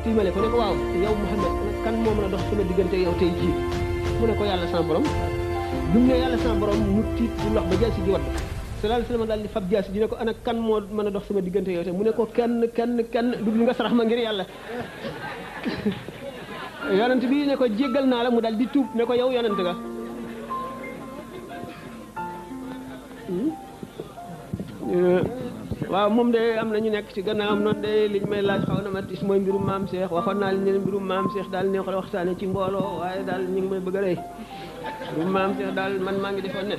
tiimale ko ne ko waaw yow Muhammad kan moo mën a dox sama diggante yow tey jii mu ne ko yàlla sama borom bi mu ne yàlla sama borom mu tiit di lox ba jaasi ji wadd sallallahu alayhi wasallam daal di fab jaasi ji ne ko ana kan moo mën a dox sama diggante yow tey mu ne ko kenn dugg nga sarax ma ngir yàlla yonent bi ne ko jéggal naa la mu daal di tuub ne ko yow yonent nga waaw moom de am na ñu nekk ci gannaawam noonu de liñ may laaj xaw na ma tis mooy mbirum maam Cheikh waxoon naa leen ne mbirum maam Cheikh daal neexul la waxtaane ci mbooloo waaye daal ñu ngi may bëgg a rey mbirum maam Cheikh daal man maa ngi defoon ne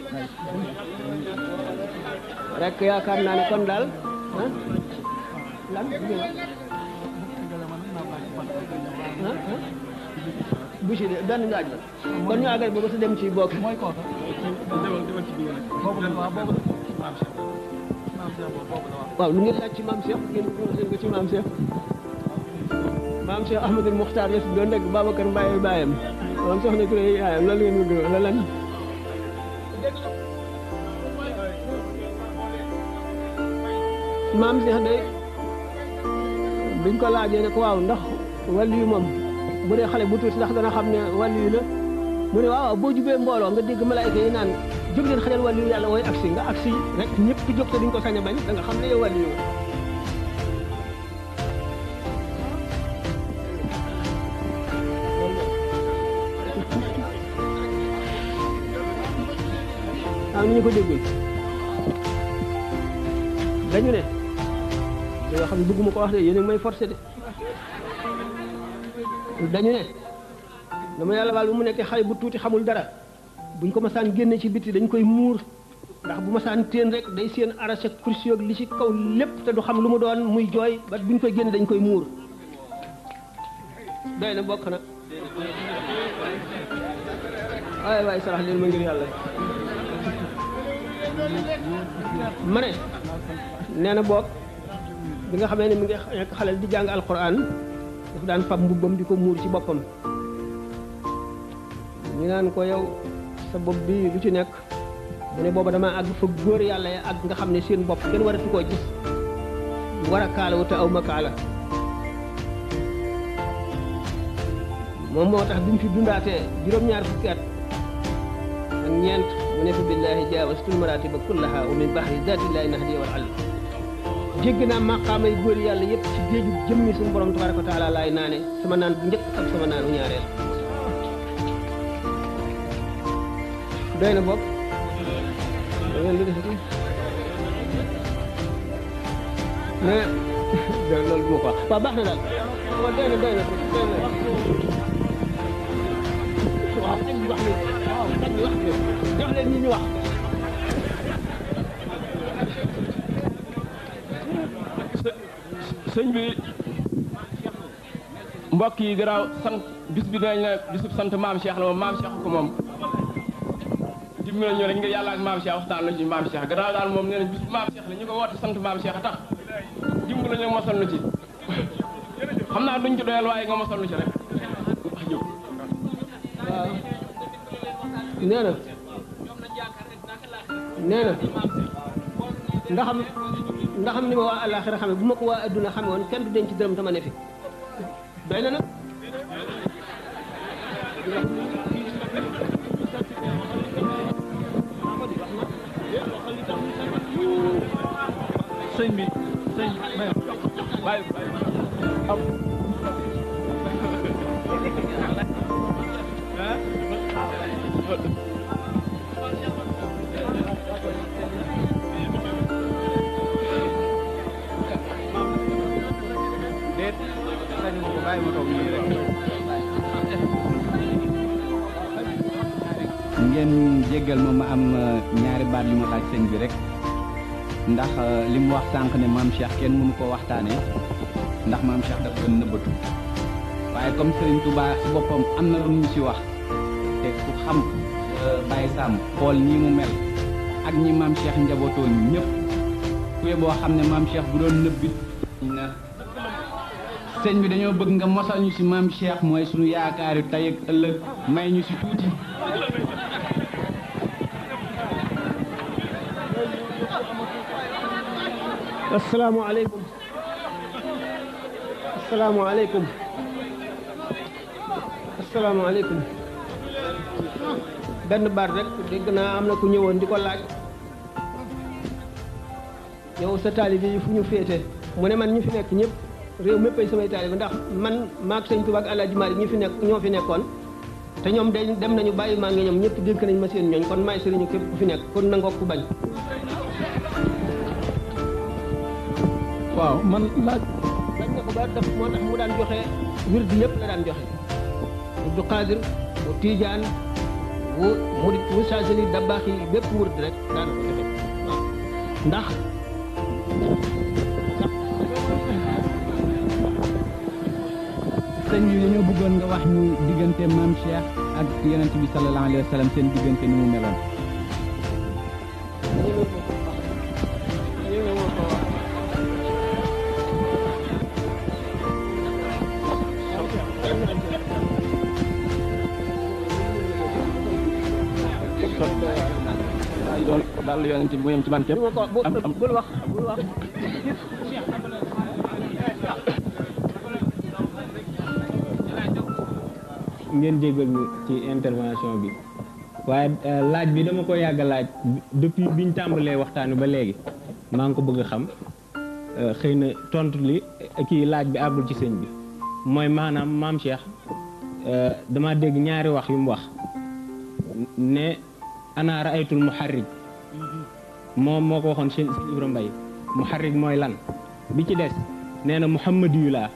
rek yaakaar naa ne kon daal lan bu ci de benn ngaaj la kon ñu àggal boobu sa dem ci bokk mooy kooka waaw lu ngeen laaj ci maam Cheikh ngeen ko ci maam Cheikh Ahmadul Muxtaar la si doon rek Babacar Mbaye baayam maam soxna Touré yaayam loolu ngeen mu gën la lan maam Cheikh day biñ ko laajee ne ko waaw ndax wàllu yu moom bu dee xale bu tuuti ndax dana xam ne wàllu yu la mu ne waaw boo jubee mbooloo nga dégg malaayka yi naan jóg leen xajal wàllu yu yàlla wooy agsi nga agsi rek ñëpp jóg te duñ ko sañ a bañ da nga xam ne yow wàllu yu nga am ni ñu ko déggul dañu ne yoo xam ne bëgguma ko wax de yéen a ngi may forcé de dañu ne dama yàlla baal bu mu nekkee xale bu tuuti xamul dara buñ ko masaan génne ci biti dañ koy muur ndax bu masaan téen rek day seen arraché kursi ak li ci kaw lépp te du xam lu mu doon muy jooy ba buñ koy génne dañ koy muur doy na bokk na waay sarax leen ma ngir yàlla ma ne nee na boog bi nga xamee ne mi ngi nekk xale di jàng alquran dafa daan fab mbubbam di ko muur ci boppam ñu naan ko yow sa bopp bi lu ci nekk mu ne booba dama àgg fa góor yàlla ya àgg nga xam ne seen bopp kenn waratu koo gis war a kaala wu te aw ma kaala moom moo tax bi mu fi dundaatee juróom-ñaar fukki at ak ñeent mu ne fa billaahi jaawastul maratiba kullaha wa min bahri zaatillahi nahdi wal al jégg naa maqaamay góor yàlla yëpp ci géeju jëmmi suñu borom tabaraka wa taala laay naane sama naan bu njëkk ak sama naanu ñaareel doy na bopp da ngeen lu defati mais loolu bu ma ko wax waaw baax na daal waaw doy na waaw dañ wax ni waaw dañ wax ni jox leen ñi ñu wax sëñ bi mbokk yi garaaw sant bis bi dañ la bisub sant maam Cheikh la moom maam Cheikh ko moom dimbali nañu rek nga yàlla ak maam Cheikh waxtaan nañu ci maam Cheikh garaaw daal moom nee nañ bisub maam Cheikh la ñu ko woote sant maam Cheikh a tax dimbali nañu mosal nu ci xam naa duñ ci doyal waaye nga mosal nu ci rek wax jóg waaw nee na ndaxam ni ma waa àllaaxira xame bu ma ko waa adduna xame woon kenn du denc dërëm tama ne fi doy na nag sëñ bi waaye am ngeen jéggal ma am ñaari baat yu ma laaj sëñ bi rek ndax li mu wax sànq ne maam Cheikh kenn mënu ko waxtaanee ndax maam Cheikh dafa doon nëbbatu waaye comme Serigne Touba si boppam am na lu mu si wax te ku xam Baye Sam xool nii mu mel ak ñi maam Cheikh njabootoo ñëpp ku boo xam ne maam Cheikh bu doon nëbbit na sëñ bi dañoo bëgg nga mosal ñu si maam Cheikh mooy suñu yaakaar yu tey ak ëllëg may ñu si tuuti. asalaamaaleykum asalaamaaleykum asalaamaaleykum benn baat rek dégg naa am na ku ñëwoon di ko laaj yow sa taalibe yi fu ñu féete mu ne man ñi fi nekk ñëpp réew mépp ay samay taalibe ndax man maag sëñ Tuubaa ak Alaaji Maalik ñi fi nekk ñoo fi nekkoon te ñoom dem nañu bàyyi maa ngi ñoom ñëpp dénk nañ ma seen ñooñ kon maay sëriñu képp ku fi nekk kon nangoo ku bañ. waaw man laaj bañ na ko ba def moo tax mu daan joxe wird yëpp la daan joxe wirdu Xaadir wu Tiijaan wu murit wu Saasili Dabaax yi bépp wird rek daan ko joxe waaw ndax sëñ bi dañoo bëggoon nga wax ñu diggante maam Cheikh ak yonent bi sallallahu alayhi wa sallam seen diggante ni mu meloon. daal yonent bi mu yem ci man képp bul wax ngeen jégal ñu ci intervention bi waaye laaj bi dama ko yàgg laaj depuis biñ tàmbalee waxtaan wi ba léegi maa ngi ko bëgg a xam xëy na tontu li kii laaj bi àggul ci sëñ bi mooy maanaam maam Cheikh dama dégg ñaari wax yu mu wax ne ana raaytul muharrij moom moo ko waxoon sëñ Ibra Mbay muharrij mooy lan bi ci des nee na muhammad yu laa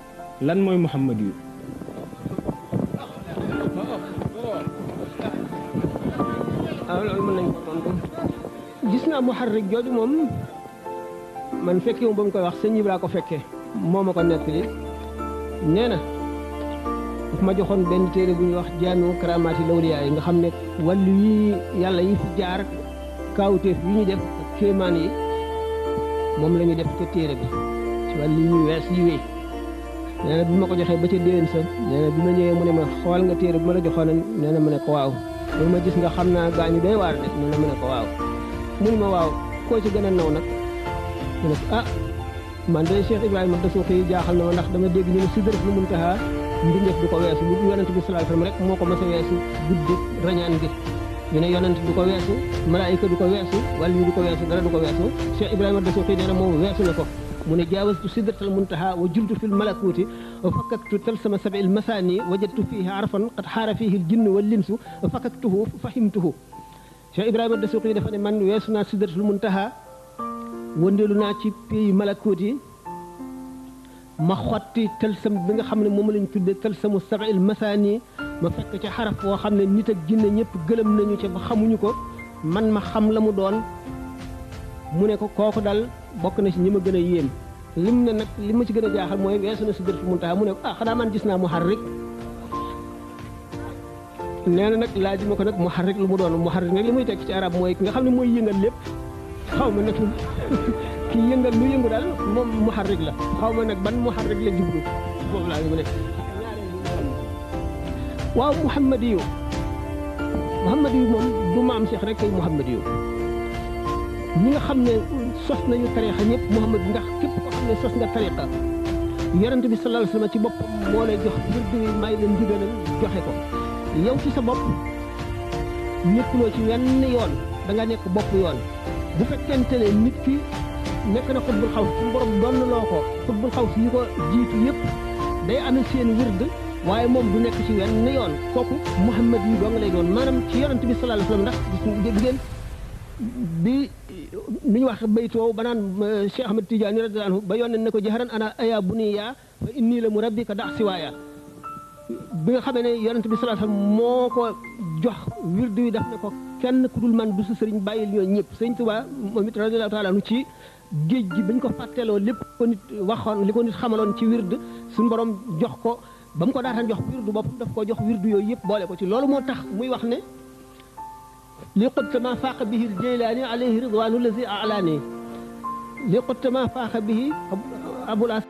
lan mooy muhammad yu waaw loolu mën nañ ko tontu gis naa muharrik jooju moom man fekke wu ba mu koy wax sëñ Ibra ko fekkee moo ma ko nettali nee na daf ma joxoon benn téere bu ñuy wax jaamiu karaamaati lawliyaa yi nga xam ne wàllu yi yàlla yi fi jaar kaawteef yi ñu def ak kéemaan yi moom la ñu def ca téere bi ci wàllu yi ñu wees yi wéy nee na bi ma ko joxee ba ca déwén sa nee na bi ma ñëwee mu ne ma xool nga téere bi ma la joxoon nee na mu ne ko waaw loolu ma gis nga xam naa gaañu doy waar de nee na mu ne ko waaw mu ne ma waaw koo ci gën a naw nag mu ne ko ah man de Cheikh Ibrahima Dasuuxi jaaxal na ma ndax dama dégg ñu ne Sidratul Muntaha mbindeef du ko weesu bu yonent bi sallallahu alayhi wasallam rek moo ko mas a weesu guddi rañaan gi ñu ne yonent du ko weesu malaayika du ko weesu wàllu du ko weesu dara du ko weesu Cheikh Ibrahima Dasuuxi nee na moom weesu na ko mu ne jaawastu sidratal muntaha wa jultu fil malakuuti wa fakkaktu talsama sabil masaani wajadtu fiihi arfan qad xaara fiihi al jinnu wal linsu wa fakkaktuhu fahimtuhu Cheikh Ibrahima Dasuuxi dafa ne man weesu naa sidratul muntaha wëndeelu naa ci pays malakuut yi ma xotti talsam bi nga xam ne moom lañ tudde talsamu sabil masaani ma fekk ca xaraf boo xam ne nit ak jinne ñëpp gëlëm nañu ca ba xamuñu ko man ma xam la mu doon mu ne ko kooku dal bokk na ci ñi ma gën a yéem lim ne nag li ma ci gën a jaaxal mooy weesu na sidratul muntaha mu ne ko ah xanaa man gis naa muharrik nee na nag laaj ma ko nag muharrik lu mu doon muharrik nag li muy tekk ci arab mooy ki nga xam ne mooy yëngal lépp xaw ma nag ki yëngal lu yëngu daal moom muharrik la xaw ma nag ban muharrik la jublu foofu laa ngi mu nekk waaw muhammadiyu moom du maam Cheikh rek kay muhammadiyu ñi nga xam ne sos nañu tarixa ñëpp muhammad ndax képp koo xam ne sos nga tarixa yonent bi sallallahu alayhi wasallam ci boppam moo lay jox wird wi may leen ndigalal joxe ko yow ci sa bopp nekkuloo ci wenn yoon da nga nekk bopp yoon bu fekkente ne nit ki nekk na xutbul xaw suñu borom doon loo ko xutbul xaw yi ko jiitu yëpp day amee seen wird waaye moom du nekk ci wenn yoon kooku muhammad yi doo nga lay doon maanaam ci yonent bi sallallahu alayhi wasallam ndax gis ngeen bi ni ñu wax baytoo ba naan Cheikh Ahmad Tidiane radiyallahu anhu ba yónnee ne ko jaharan ana aya buniya fa inni la murabbika dax siwaaya bi nga xamee ne yonent bi sallallahu alayhi wasallam moo ko jox wirdu wi def ne ko kenn ku dul man du sa sëriñ bàyyil ñoo ñëpp sëriñ Tuubaa moom it radiyallahu taala anhu ci géej gi bañ ko fàtteeloo lépp ko nit waxoon li ko nit xamaloon ci wird suñu borom jox ko ba mu ko daataan jox wirdu boppam daf ko jox wirdu yooyu yëpp boole ko ci loolu moo tax muy wax ne li xuttama faaqa bihi Jeylaani alayhi ridwaanu lazi alaani li xuttama faaqa bihi abul as